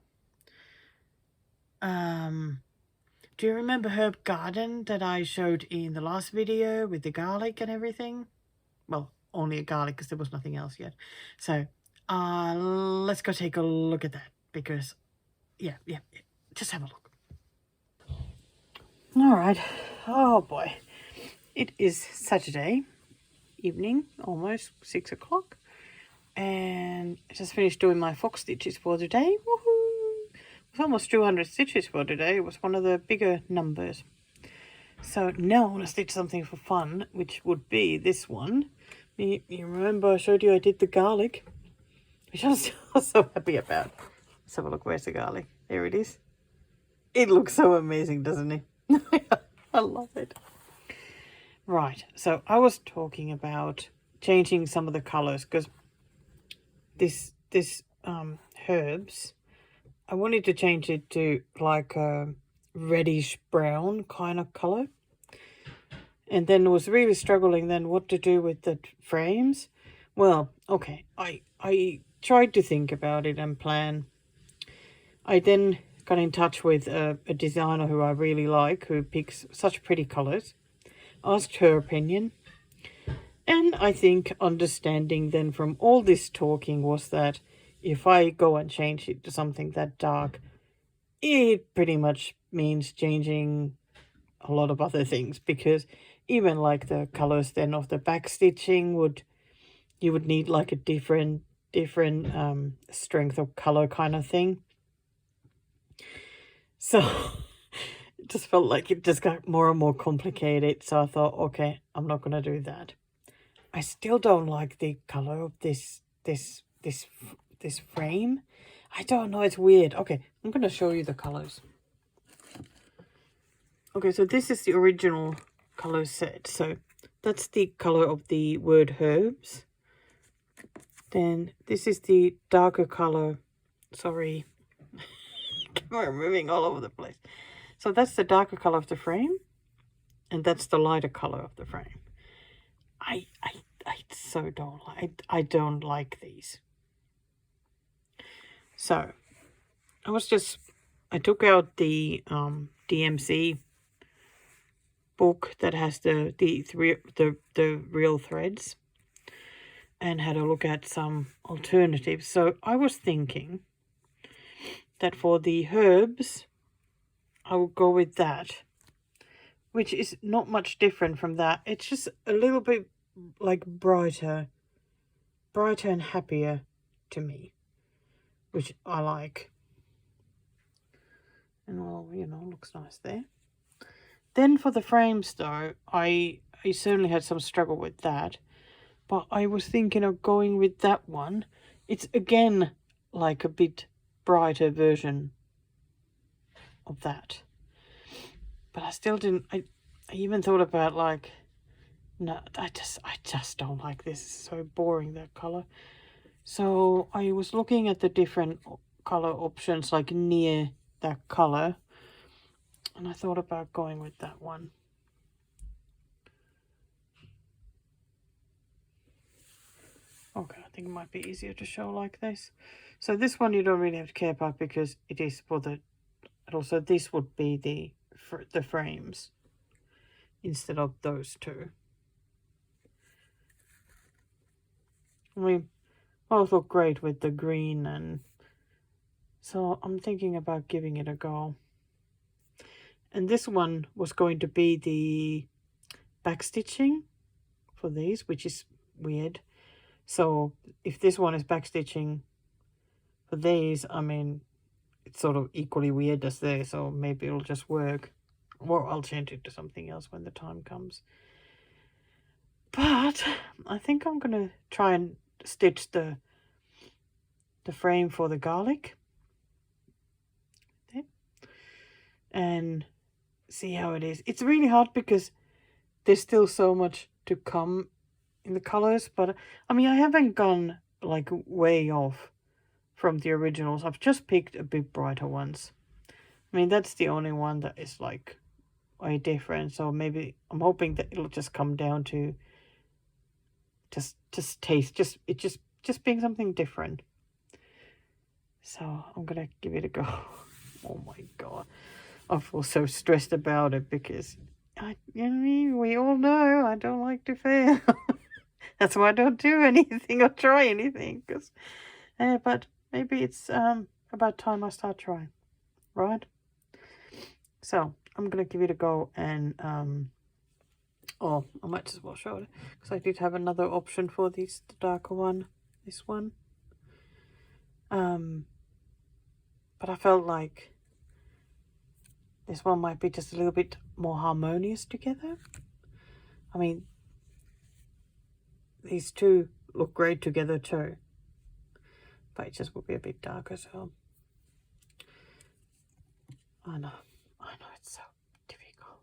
Do you remember Herb Garden that I showed in the last video with the garlic and everything? Well, only a garlic because there was nothing else yet. So let's go take a look at that, because yeah, just have a look. All right. Oh boy, it is Saturday evening, almost 6 o'clock, and I just finished doing my fox stitches for today. Woohoo! It was almost 200 stitches for today. It was one of the bigger numbers. So now I want to stitch something for fun, which would be this one. You remember I showed you I did the garlic, which I'm still so happy about. Let's have a look. Where's the garlic? There it is. It looks so amazing, doesn't it? I love it. Right, so I was talking about changing some of the colors, because this herbs, I wanted to change it to like a reddish brown kind of color, and then was really struggling then what to do with the frames. Well, okay, I tried to think about it and plan. I then got in touch with a designer who I really like, who picks such pretty colors. Asked her opinion, And I think understanding then from all this talking was that if I go and change it to something that dark, it pretty much means changing a lot of other things, because even like the colors then of the back stitching you would need like a different strength of color kind of thing. So it just felt like it just got more and more complicated. So I thought, okay, I'm not gonna do that. I still don't like the color of this frame. I don't know, it's weird. Okay, I'm gonna show you the colors. Okay, so this is the original color set. So that's the color of the word herbs. Then this is the darker color. Sorry, camera moving all over the place. So that's the darker color of the frame, and that's the lighter color of the frame. I so don't like. I don't like these. So I took out the DMC book that has the real threads, and had a look at some alternatives. So I was thinking that for the herbs, I will go with that, which is not much different from that. It's just a little bit like brighter and happier to me, which I like. And all, you know, looks nice there. Then for the frames though, I certainly had some struggle with that. But I was thinking of going with that one. It's again like a bit brighter version of that. But I still didn't, I even thought about like, no, I just don't like this. It's so boring, that color. So I was looking at the different color options like near that color, and I thought about going with that one. Okay, I think it might be easier to show like this. So this one you don't really have to care about because it is for the, and also this would be the frames instead of those two. I mean, both look great with the green, and so I'm thinking about giving it a go. And this one was going to be the back stitching for these, which is weird. So if this one is back stitching for these, I mean, it's sort of equally weird as this, so maybe it'll just work. Or I'll change it to something else when the time comes. But I think I'm going to try and stitch the frame for the garlic. There. And see how it is. It's really hard because there's still so much to come in the colors, but I mean, I haven't gone like way off from the originals. I've just picked a bit brighter ones. I mean, that's the only one that is like way different, so maybe I'm hoping that it'll just come down to just taste, just being something different. So I'm gonna give it a go. Oh my god, I feel so stressed about it because we all know I don't like to fail. That's why I don't do anything or try anything. Cause, but maybe it's about time I start trying, right? So I'm gonna give it a go, and oh, I might as well show it because I did have another option for this, the darker one, this one. But I felt like this one might be just a little bit more harmonious together. I mean, these two look great together too, but it just will be a bit darker. So I know it's so difficult,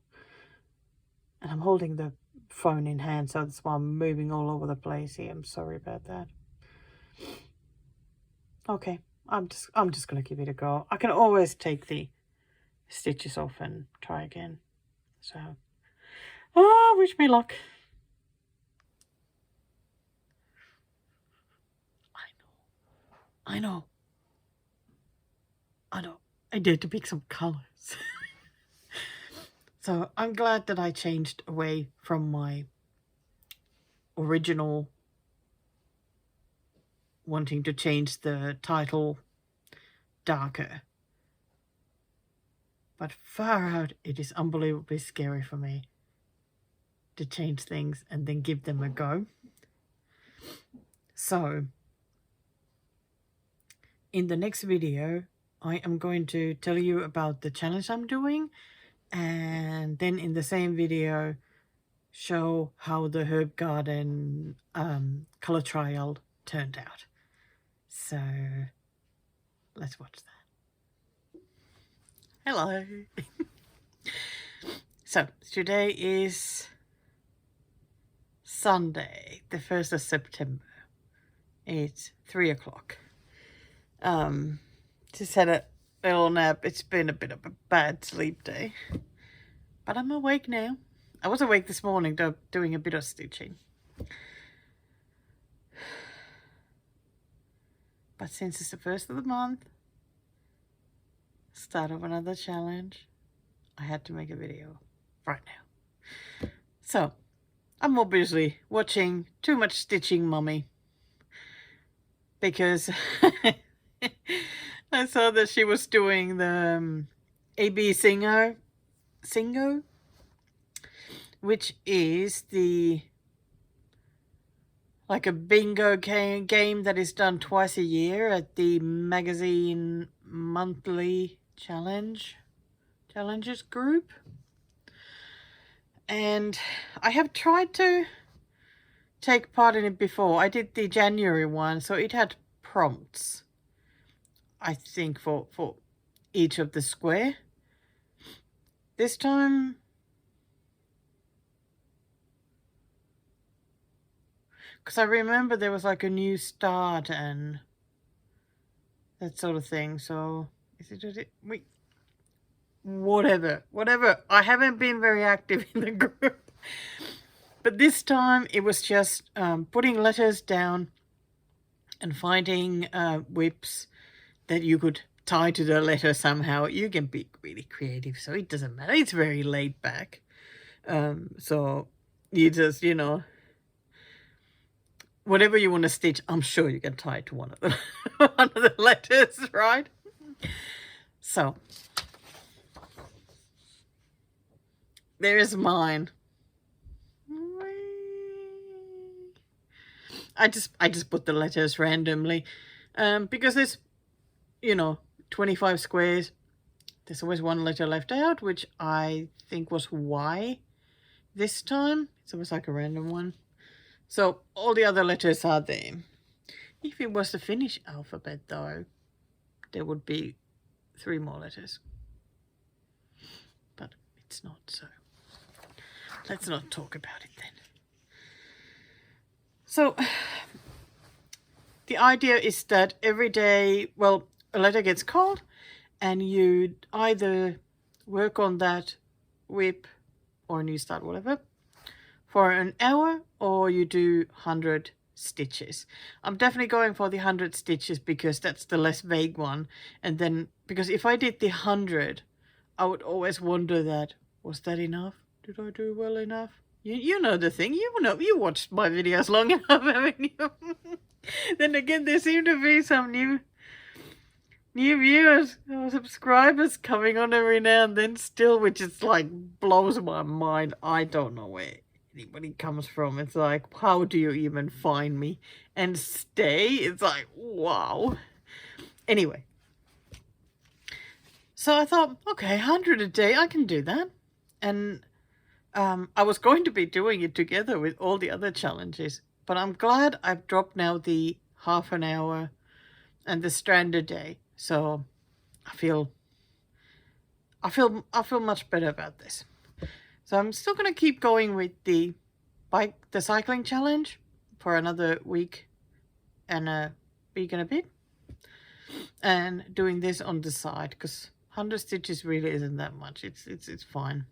and I'm holding the phone in hand, so that's why I'm moving all over the place here. I'm sorry about that. Okay, I'm just gonna give it a go. I can always take the stitches off and try again. So, wish me luck. I know. I did to pick some colors. So I'm glad that I changed away from my original wanting to change the title darker. But far out, it is unbelievably scary for me to change things and then give them a go. So, in the next video, I am going to tell you about the challenge I'm doing, and then in the same video, show how the herb garden color trial turned out. So, let's watch that. Hello. So, today is Sunday, the 1st of September. It's 3 o'clock. Just had a little nap. It's been a bit of a bad sleep day. But I'm awake now. I was awake this morning doing a bit of stitching. But since it's the 1st of the month, start of another challenge, I had to make a video right now. So, I'm obviously watching too much Stitching Mummy. Because I saw that she was doing the AB Singo, which is like a bingo game that is done twice a year at the magazine monthly challenges group. And I have tried to take part in it before. I did the January one, so it had prompts, I think, for each of the square. This time, because I remember there was like a new start and that sort of thing. So whatever. I haven't been very active in the group. But this time it was just putting letters down and finding whips that you could tie to the letter somehow. You can be really creative, so it doesn't matter. It's very laid back. So you just, whatever you want to stitch, I'm sure you can tie it to one of the letters, right? So there's mine. I just put the letters randomly, because there's 25 squares. There's always one letter left out, which I think was Y this time. It's almost like a random one. So all the other letters are there. If it was the Finnish alphabet though, there would be 3 more letters. But it's not, so let's not talk about it then. So, the idea is that every day, a letter gets called and you either work on that whip or new start, whatever, for an hour, or you do 100 stitches. I'm definitely going for the 100 stitches because that's the less vague one. And then, because if I did the 100, I would always wonder that, was that enough? Did I do well enough? You know the thing. You watched my videos long enough, haven't you? Then again, there seem to be some new viewers or subscribers coming on every now and then still, which is like blows my mind. I don't know where anybody comes from. It's like, how do you even find me and stay? It's like, wow. Anyway, so I thought, okay, 100 a day, I can do that. And I was going to be doing it together with all the other challenges, but I'm glad I've dropped now the half an hour and the stranded day. So I feel much better about this. So I'm still going to keep going with the cycling challenge for another week and a bit, and doing this on the side because 100 stitches really isn't that much. It's fine.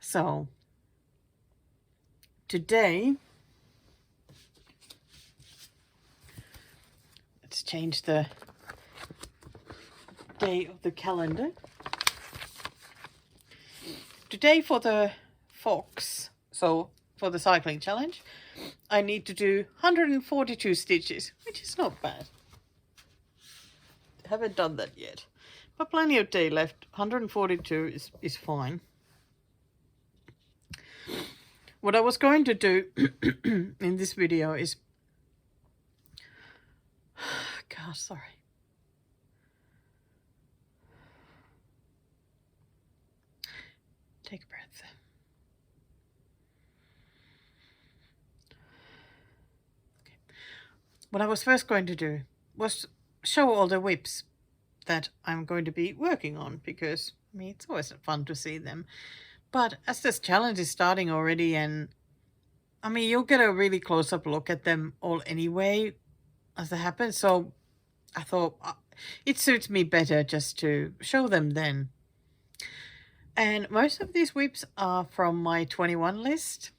So today, let's change the day of the calendar. Today for the fox. So for the cycling challenge, I need to do 142 stitches, which is not bad. Haven't done that yet, but plenty of day left. 142 is fine. What I was going to do in this video is, gosh, sorry. Take a breath. Okay. What I was first going to do was show all the whips that I'm going to be working on, because I mean, it's always fun to see them. But as this challenge is starting already, and I mean, you'll get a really close-up look at them all anyway as they happen. So I thought it suits me better just to show them then. And most of these whips are from my 21 list.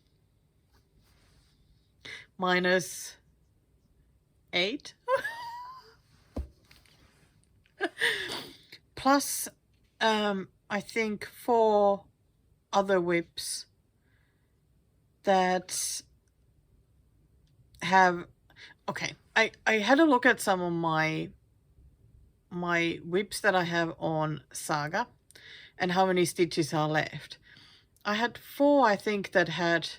Minus 8. Plus, I think 4 other whips that have, okay, I had a look at some of my whips that I have on Saga and how many stitches are left. I had 4, I think, that had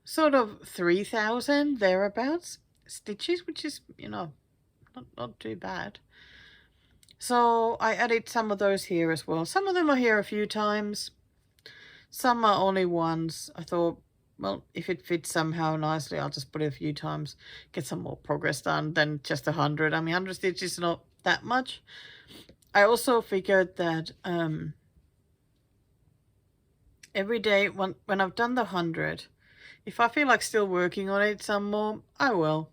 sort of 3,000 thereabouts stitches, which is, you know, not too bad. So I added some of those here as well. Some of them are here a few times. Some are only once. I thought, well, if it fits somehow nicely, I'll just put it a few times, get some more progress done than just 100. I mean, 100 stitches is not that much. I also figured that every day when I've done the 100, if I feel like still working on it some more, I will.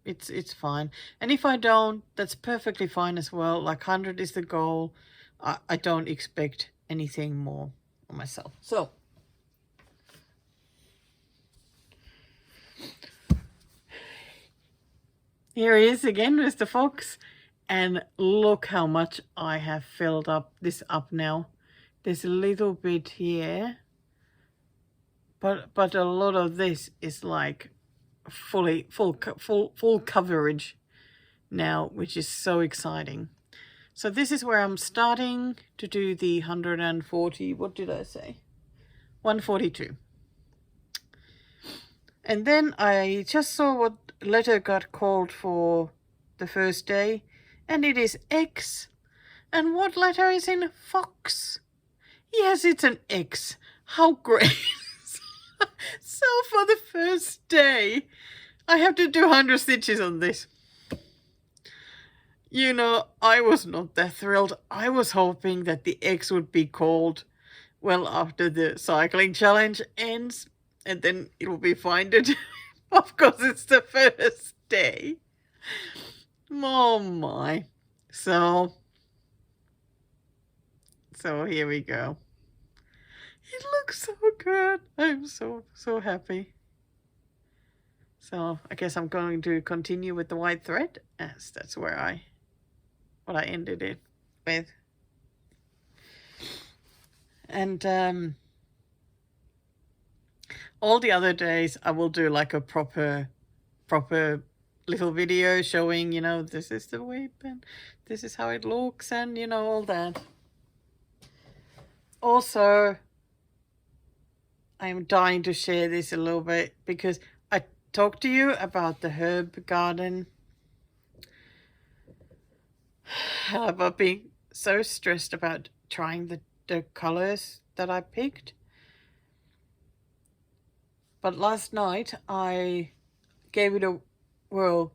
It's fine. And if I don't, that's perfectly fine as well. Like 100 is the goal. I don't expect anything more on myself. So here he is again, Mr. Fox. And look how much I have filled this up now. There's a little bit here, but a lot of this is like full coverage now, which is so exciting. So this is where I'm starting to do the 140, what did I say? 142. And then I just saw what letter got called for the first day, and it is X. And what letter is in Fox? Yes, it's an X. How great. So for the first day, I have to do 100 stitches on this. You know, I was not that thrilled. I was hoping that the X would be called, well, after the cycling challenge ends, and then it will be fine to do. Of course, it's the first day. Oh my. So here we go. It looks so good. I'm so happy. So I guess I'm going to continue with the white thread, as that's where what I ended it with. And all the other days I will do like a proper little video showing, you know, this is the whip and this is how it looks, and you know, all that. Also, I'm dying to share this a little bit because I talked to you about the herb garden. About being so stressed about trying the colors that I picked. But last night I gave it a whirl,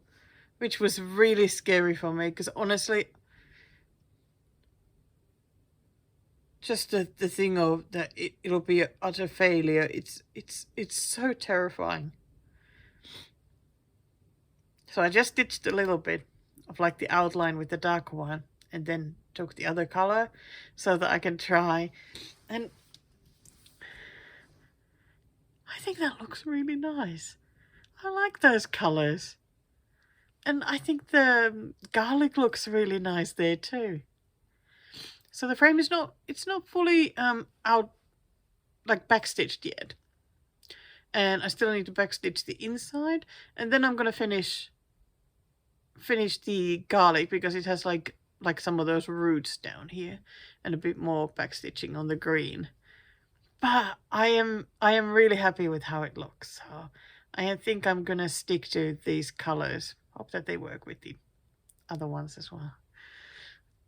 which was really scary for me because honestly, just the thing of that it'll be an utter failure. It's so terrifying. So I just stitched a little bit of like the outline with the dark one, and then took the other color so that I can try. And I think that looks really nice. I like those colors. And I think the garlic looks really nice there too. So the frame is not, it's not fully out like backstitched yet. And I still need to backstitch the inside. And then I'm going to finish the garlic because it has like some of those roots down here and a bit more backstitching on the green. But I am really happy with how it looks. So I think I'm going to stick to these colors. Hope that they work with the other ones as well.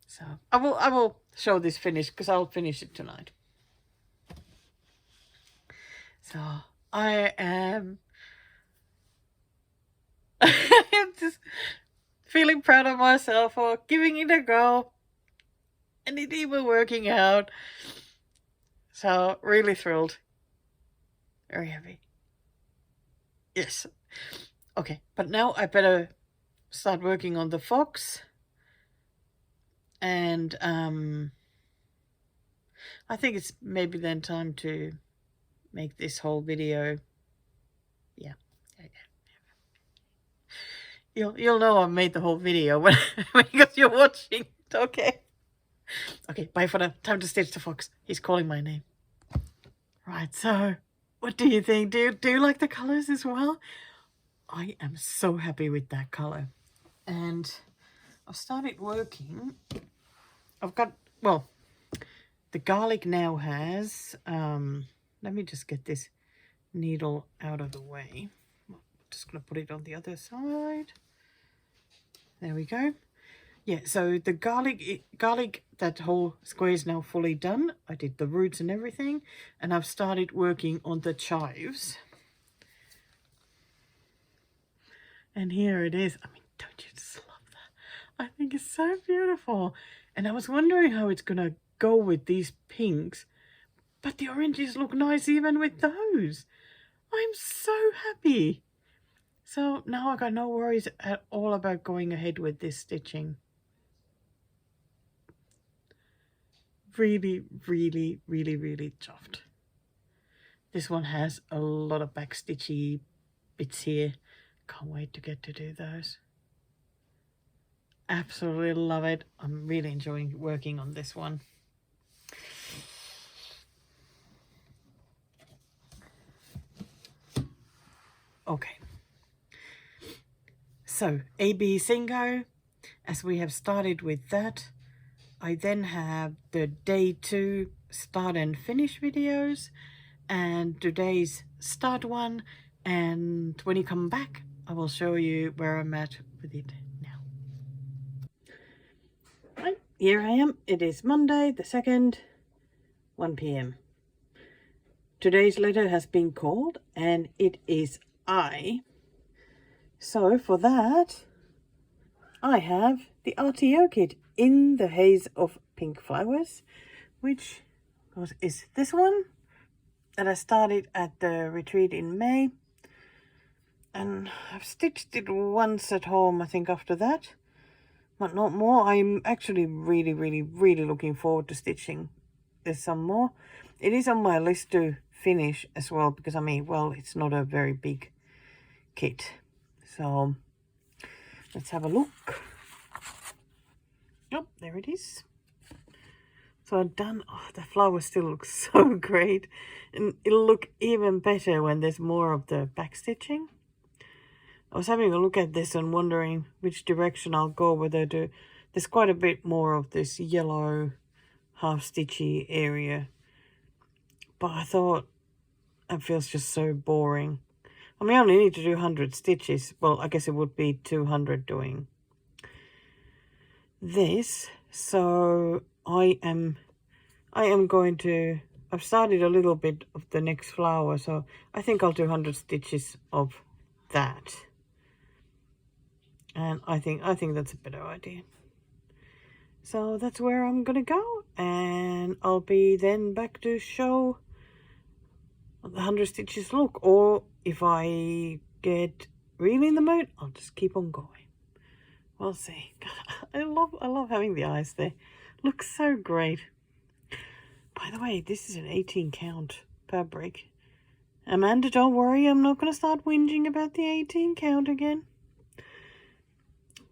So I will show this finish because I'll finish it tonight. So I am just feeling proud of myself for giving it a go and it even working out. So really thrilled. Very happy. Yes. Okay, but now I better start working on the fox. And I think it's maybe then time to make this whole video. Yeah. You'll know I made the whole video when because you're watching. Okay. Okay, bye for now. Time to stitch the fox. He's calling my name. Right, so what do you think? Do you like the colors as well? I am so happy with that color. And I've started working. I've got, well, the garlic now has, let me just get this needle out of the way. I'm just going to put it on the other side. There we go. Yeah, so the garlic, that whole square is now fully done. I did the roots and everything, and I've started working on the chives. And here it is. I mean, don't you just love that? I think it's so beautiful. And I was wondering how it's going to go with these pinks, but the oranges look nice even with those. I'm so happy. So now I got no worries at all about going ahead with this stitching. Really, really, really, really chuffed. This one has a lot of back stitchy bits here. Can't wait to get to do those. Absolutely love it. I'm really enjoying working on this one. Okay. So, AB Singo, as we have started with that, I then have the day 2 start and finish videos and today's start one, and when you come back I will show you where I'm at with it now. Right, here I am. It is Monday the 2nd, 1 p.m. Today's letter has been called and it is I. So for that I have the RTO kit in the Haze of Pink Flowers, which is this one that I started at the retreat in May. And I've stitched it once at home, I think, after that, but not more. I'm actually really, really, really looking forward to stitching this some more. It is on my list to finish as well, because I mean, well, it's not a very big kit. So let's have a look. Oh, there it is. So I've done, oh, the flower still looks so great. And it'll look even better when there's more of the back stitching. I was having a look at this and wondering which direction I'll go, whether to, there's quite a bit more of this yellow half stitchy area. But I thought that feels just so boring. I mean, I only need to do 100 stitches. Well, I guess it would be 200 doing this. So I am going to, I've started a little bit of the next flower, so I think I'll do 100 stitches of that. And I think that's a better idea. So that's where I'm gonna go, and I'll be then back to show the 100 stitches look, or if I get really in the mood, I'll just keep on going. We'll see. I love having the eyes there. Looks so great. By the way, this is an 18 count fabric. Amanda, don't worry, I'm not going to start whinging about the 18 count again.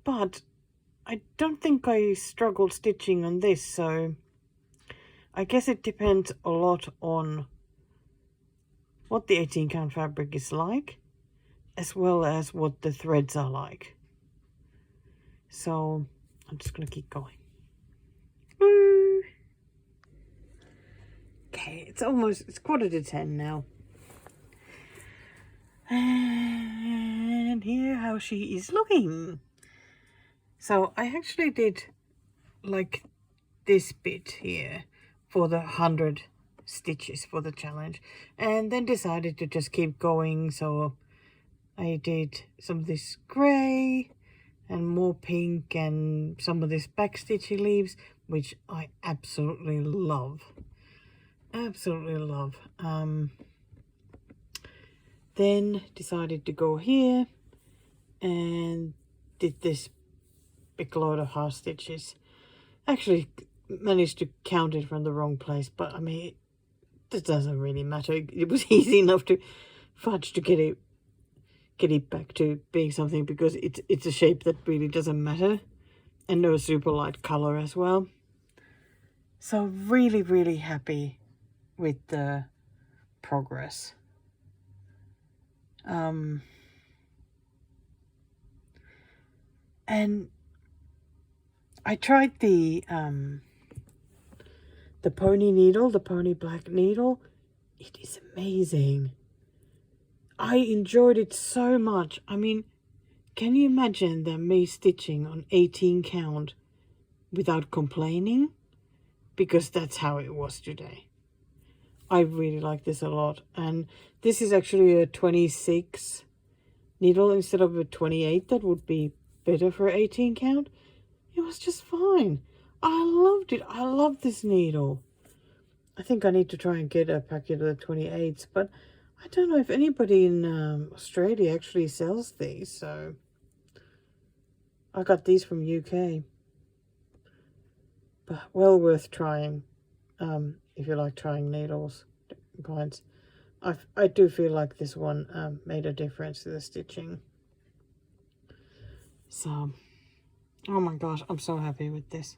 But I don't think I struggled stitching on this, so I guess it depends a lot on what the 18 count fabric is like, as well as what the threads are like. So I'm just gonna keep going. Woo! Okay, it's 10:15 now. And here how she is looking. So I actually did like this bit here for the 100 stitches for the challenge, and then decided to just keep going. So I did some of this grey and more pink and some of this backstitchy leaves, which I absolutely love. Absolutely love. Then decided to go here and did this big load of half stitches. Actually managed to count it from the wrong place, but I mean, it doesn't really matter. It was easy enough to fudge to get it back to being something, because it's a shape that really doesn't matter, and no super light color as well. So really, really happy with the progress. And I tried the pony needle, the pony black needle. It is amazing. I enjoyed it so much. I mean, can you imagine me stitching on 18 count without complaining? Because that's how it was today. I really like this a lot. And this is actually a 26 needle instead of a 28. That would be better for 18 count. It was just fine. I loved it. I love this needle. I think I need to try and get a packet of the 28s, but I don't know if anybody in Australia actually sells these. So I got these from UK. But well worth trying if you like trying needles, kinds. I do feel like this one made a difference to the stitching. So, oh my gosh, I'm so happy with this.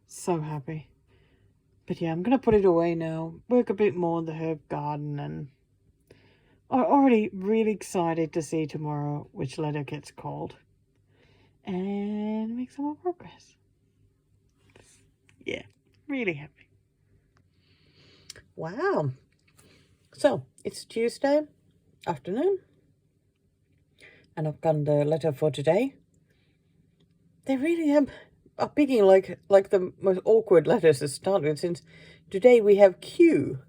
So happy. But yeah, I'm going to put it away now. Work a bit more in the herb garden, and I'm already really excited to see tomorrow which letter gets called. And make some more progress. Yeah, really happy. Wow. So, it's Tuesday afternoon. And I've got the letter for today. They really are picking like the most awkward letters to start with, since today we have Q.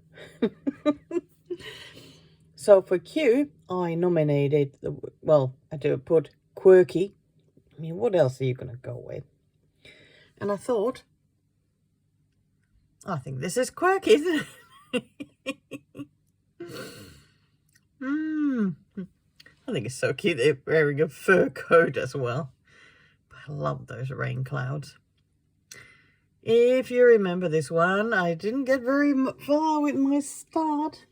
So for Q, I nominated, I do put quirky. I mean, what else are you going to go with? And I thought, I think this is quirky, isn't it? I think it's so cute. They're wearing a fur coat as well. I love those rain clouds. If you remember this one, I didn't get very far with my start,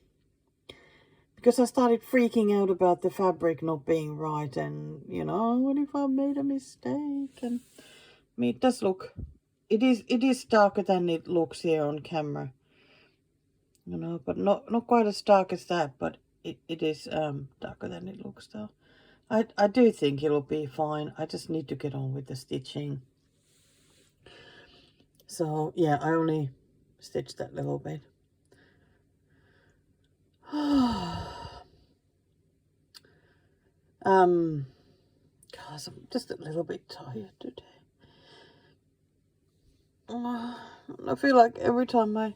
because I started freaking out about the fabric not being right, and you know, what if I made a mistake? And I mean, it does look, it is darker than it looks here on camera, you know, but not quite as dark as that, but it is darker than it looks though. I do think it'll be fine. I just need to get on with the stitching. So yeah, I only stitched that little bit. Guys, I'm just a little bit tired today. I feel like every time I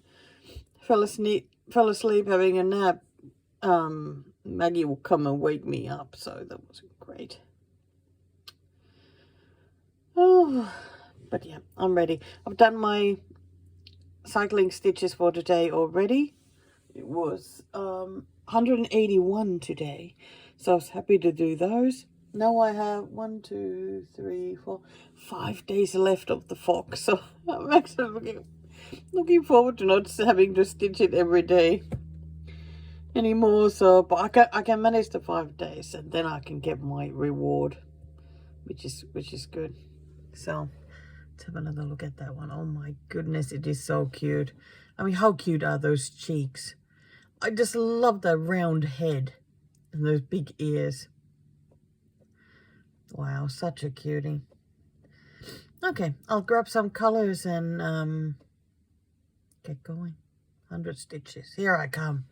fell asleep having a nap, Maggie will come and wake me up, so that wasn't great. Oh, but yeah, I'm ready. I've done my cycling stitches for today already. It was 181 today, so I was happy to do those. Now I have 1, 2, 3, 4, 5 days left of the fox, so I'm actually looking forward to not having to stitch it every day anymore. So, but I can manage the 5 days, and then I can get my reward, which is good. So let's have another look at that one. Oh my goodness, it is so cute. I mean, how cute are those cheeks? I just love that round head and those big ears. Wow, such a cutie. Okay, I'll grab some colors and get going. 100 stitches. Here I come.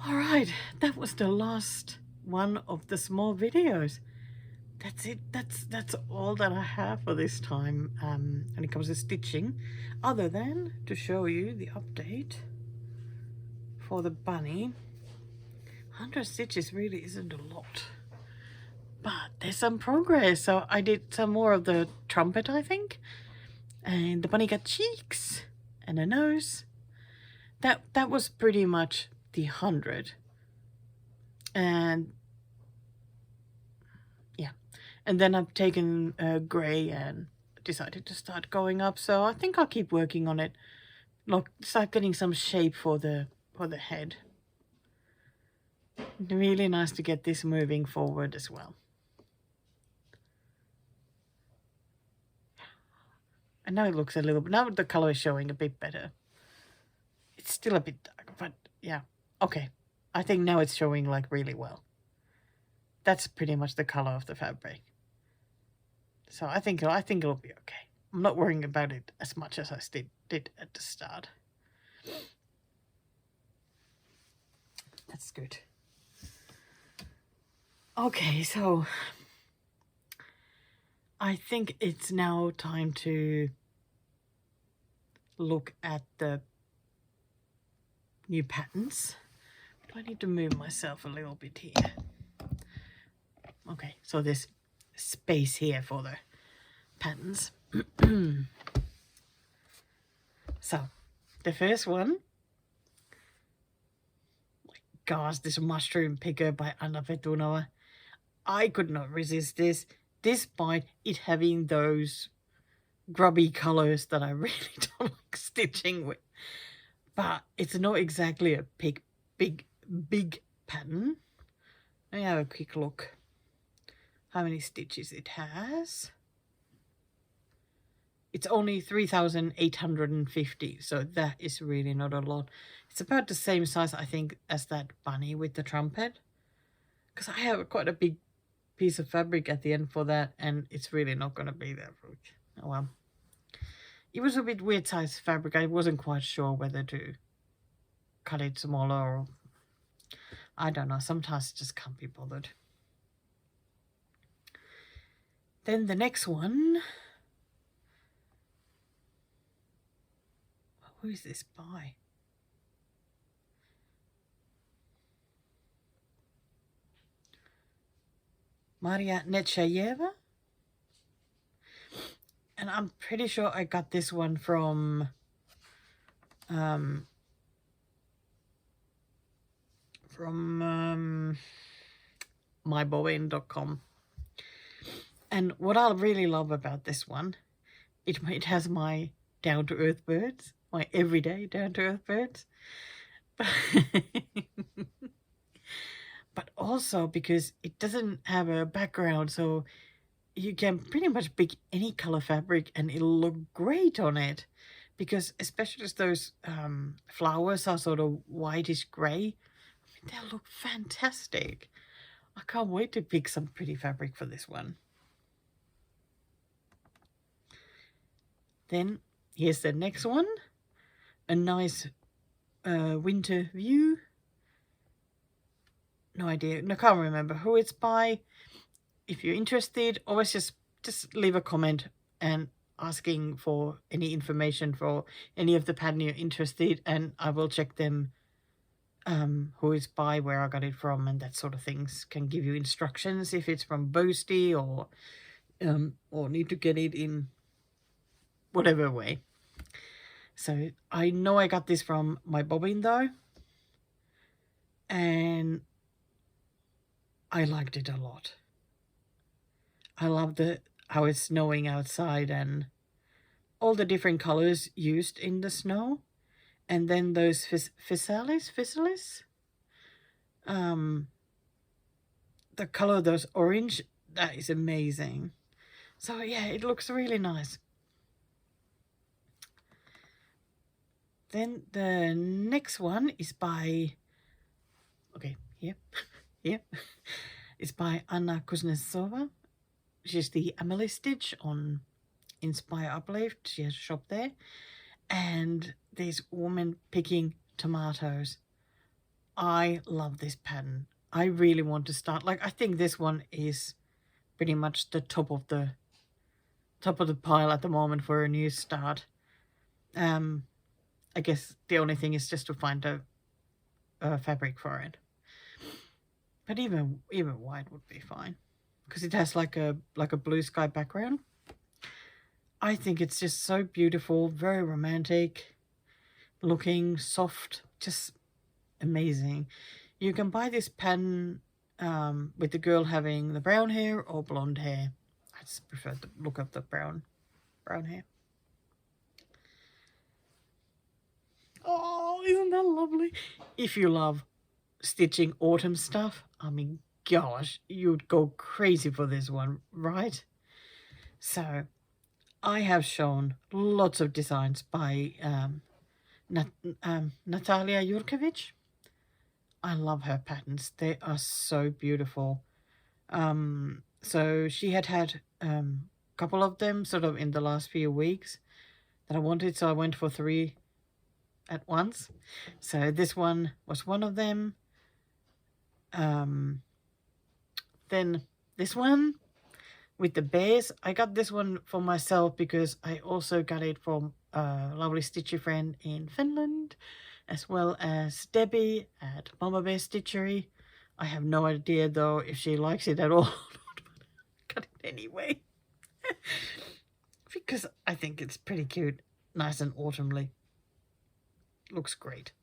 All right, that was the last one of the small videos. That's it. That's all that I have for this time when it comes to stitching, other than to show you the update for the bunny. 100 stitches really isn't a lot, but there's some progress. So I did some more of the trumpet, I think, and the bunny got cheeks and a nose. That was pretty much the 100, and yeah, and then I've taken grey and decided to start going up. So I think I'll keep working on it. Look, start getting some shape for the head. Really nice to get this moving forward as well. And now it looks a little bit, now the color is showing a bit better. It's still a bit dark, but yeah, okay. I think now it's showing like really well. That's pretty much the color of the fabric. So I think it'll be okay. I'm not worrying about it as much as I did at the start. That's good. Okay, so I think it's now time to look at the new patterns. Do I need to move myself a little bit here? Okay, so there's space here for the patterns. So the first one, gosh, this mushroom picker by Anna Petunova. I could not resist this, despite it having those grubby colors that I really don't like stitching with. But it's not exactly a big pattern. Let me have a quick look how many stitches it has. It's only 3,850, so that is really not a lot. It's about the same size, I think, as that bunny with the trumpet. Because I have quite a big piece of fabric at the end for that, and it's really not going to be that big. Oh well. It was a bit weird size fabric. I wasn't quite sure whether to cut it smaller or... I don't know. Sometimes I just can't be bothered. Then the next one... Who is this by? Maria Nechayeva? And I'm pretty sure I got this one from mybobbin.com. And what I really love about this one, it has my down-to-earth birds, my everyday down-to-earth birds. But also because it doesn't have a background, so you can pretty much pick any color fabric and it'll look great on it. Because especially as those flowers are sort of whitish grey, they'll look fantastic. I can't wait to pick some pretty fabric for this one. Then here's the next one. A nice winter view. No idea. I can't remember who it's by. If you're interested, always just leave a comment and asking for any information for any of the pattern you're interested, and I will check them. Who it's by, where I got it from, and that sort of things. Can give you instructions if it's from Boasty or need to get it in whatever way. So I know I got this from my bobbin though, and I liked it a lot. I love how it's snowing outside and all the different colors used in the snow. And then those physalis, the color of those orange, that is amazing. So yeah, it looks really nice. Then the next one is by, okay, here, here. It's by Anna Kuznetsova. She's the Emily Stitch on Inspire Uplift. She has a shop there. And this woman picking tomatoes. I love this pattern. I really want to start. Like, I think this one is pretty much the top of the pile at the moment for a new start. I guess the only thing is just to find a fabric for it. But even white would be fine because it has like a blue sky background. I think it's just so beautiful, very romantic looking, soft, just amazing. You can buy this pattern with the girl having the brown hair or blonde hair. I just prefer the look of the brown hair. Oh, isn't that lovely? If you love stitching autumn stuff, I mean, gosh, you'd go crazy for this one, right? So I have shown lots of designs by Natalia Jurkovic. I love her patterns. They are so beautiful. So she had a couple of them sort of in the last few weeks that I wanted, so I went for 3 at once. So this one was one of them. Then this one with the bears. I got this one for myself because I also got it from a lovely Stitchy friend in Finland, as well as Debbie at Mama Bear Stitchery. I have no idea though if she likes it at all. Got it anyway. Because I think it's pretty cute, nice and autumnly. Looks great.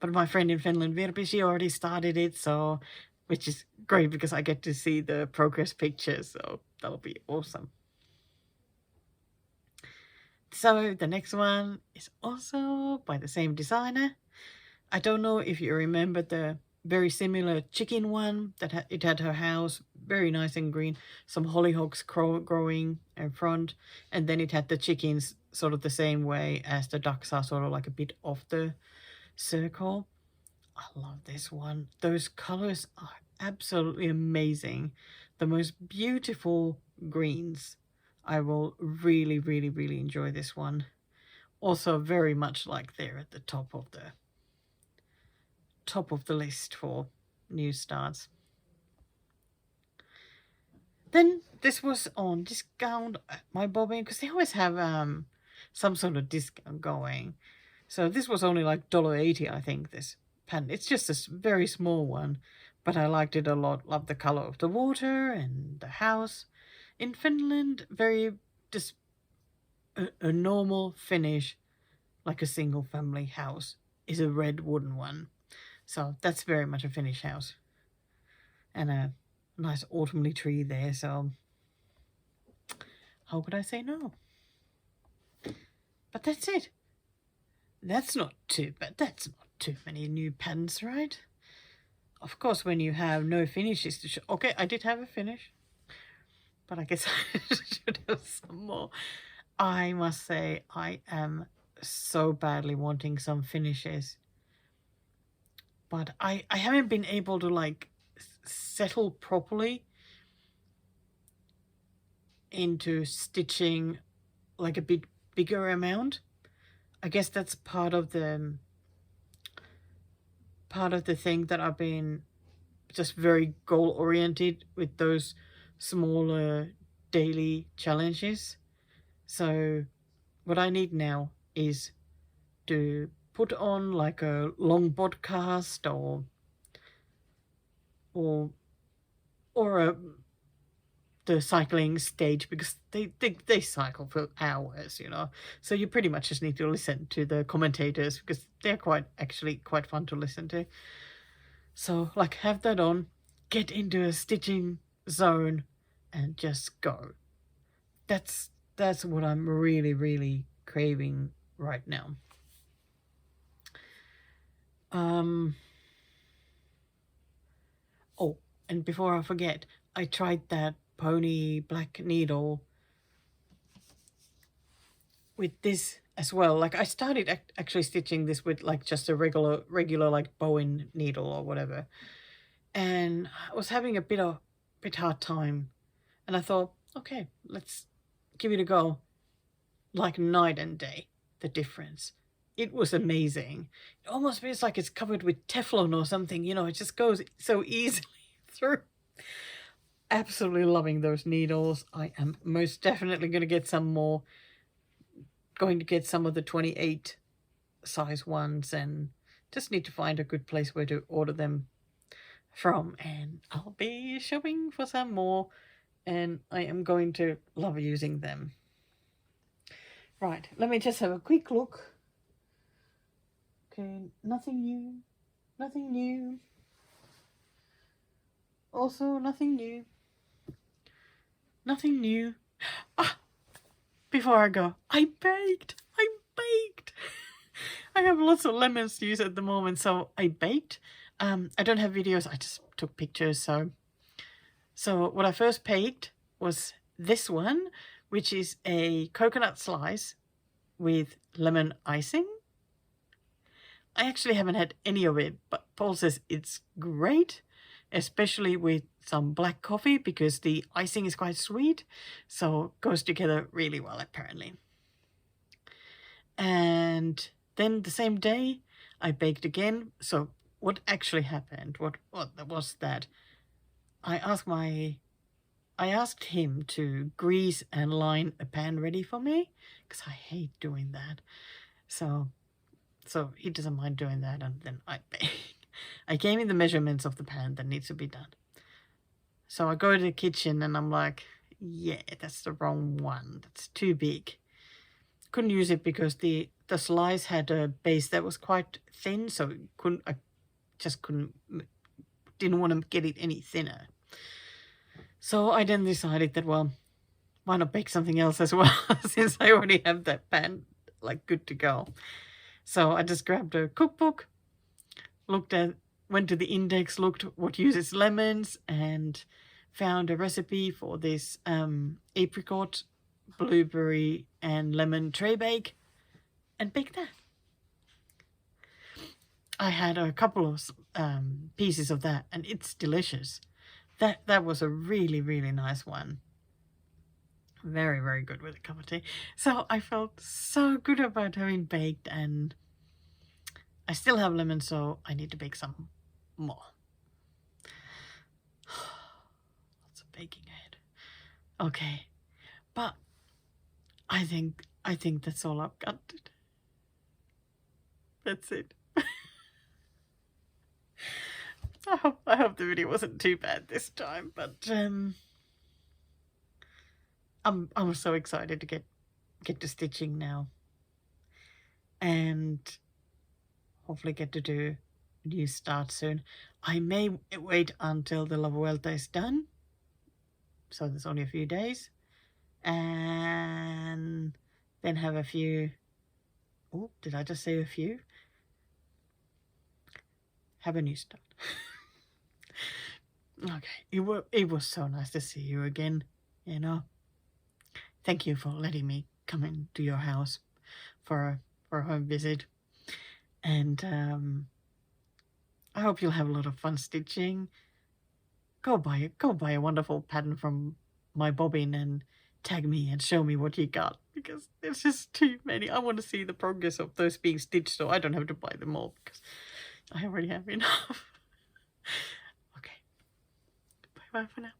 But my friend in Finland, Virpi, she already started it, so which is great because I get to see the progress pictures, so that'll be awesome. So the next one is also by the same designer. I don't know if you remember the very similar chicken one that it had her house, very nice and green, some hollyhocks growing in front, and then it had the chickens sort of the same way as the ducks are sort of like a bit off the circle. I love this one. Those colors are absolutely amazing. The most beautiful greens. I will really, really, really enjoy this one. Also very much like they're at the top of the list for new starts. Then this was on discount at my bobbin because they always have some sort of discount going. So this was only like $1.80, I think, this pen. It's just a very small one, but I liked it a lot. Loved the color of the water and the house. In Finland, very just a normal finish, like a single family house, is a red wooden one. So that's very much a Finnish house. And a nice autumnly tree there, so how could I say no? But that's it. That's not too bad. That's not too many new pens, right? Of course, when you have no finishes to show. Okay, I did have a finish, but I guess I should have some more. I must say, I am so badly wanting some finishes, but I haven't been able to like settle properly into stitching like a bit bigger amount. I guess that's part of the thing that I've been just very goal oriented with those smaller daily challenges. So what I need now is to put on like a long podcast or the cycling stage, because they cycle for hours, you know. So you pretty much just need to listen to the commentators because they're actually quite fun to listen to. So like have that on, get into a stitching zone and just go. That's what I'm really, really craving right now. Oh, and before I forget, I tried that pony black needle with this as well. Like I started actually stitching this with like just a regular like bowen needle or whatever, and I was having a bit hard time, and I thought, okay, let's give it a go. Like night and day, the difference. It was amazing. It almost feels like it's covered with Teflon or something, you know, it just goes so easily through. Absolutely loving those needles. I am most definitely going to get some more. Going to get some of the 28 size ones, and just need to find a good place where to order them from, and I'll be shopping for some more, and I am going to love using them. Right, let me just have a quick look. Okay, nothing new. Nothing new. Also, nothing new. Nothing new. Ah! Before I go, I baked! I baked! I have lots of lemons to use at the moment, so I baked. I don't have videos, I just took pictures, So what I first baked was this one, which is a coconut slice with lemon icing. I actually haven't had any of it, but Paul says it's great, especially with some black coffee because the icing is quite sweet, so it goes together really well apparently. And then the same day I baked again. So what actually happened, what was that I asked him to grease and line a pan ready for me because I hate doing that. So he doesn't mind doing that, and then I bake. I gave him the measurements of the pan that needs to be done. So I go to the kitchen and I'm like, yeah, that's the wrong one. That's too big. Couldn't use it because the slice had a base that was quite thin, so I just didn't want to get it any thinner. So I then decided that, well, why not bake something else as well, since I already have that pan like good to go. So I just grabbed a cookbook, went to the index, looked what uses lemons, and found a recipe for this apricot, blueberry, and lemon tray bake, and baked that. I had a couple of pieces of that, and it's delicious. That was a really, really nice one. Very, very good with a cup of tea. So I felt so good about having baked, and I still have lemon, so I need to bake some more. Lots of baking ahead. Okay, but I think that's all I've got. That's it. I hope the video wasn't too bad this time, but I'm so excited to get to stitching now, and hopefully get to do a new start soon. I may wait until the La Vuelta is done, so there's only a few days, and then have a few. Oh, did I just say a few? Have a new start. Okay, it was so nice to see you again, you know. Thank you for letting me come into your house for a home visit, and I hope you'll have a lot of fun stitching. Go buy a wonderful pattern from my bobbin and tag me and show me what you got, because there's just too many. I want to see the progress of those being stitched, so I don't have to buy them all because I already have enough. Okay, bye for now.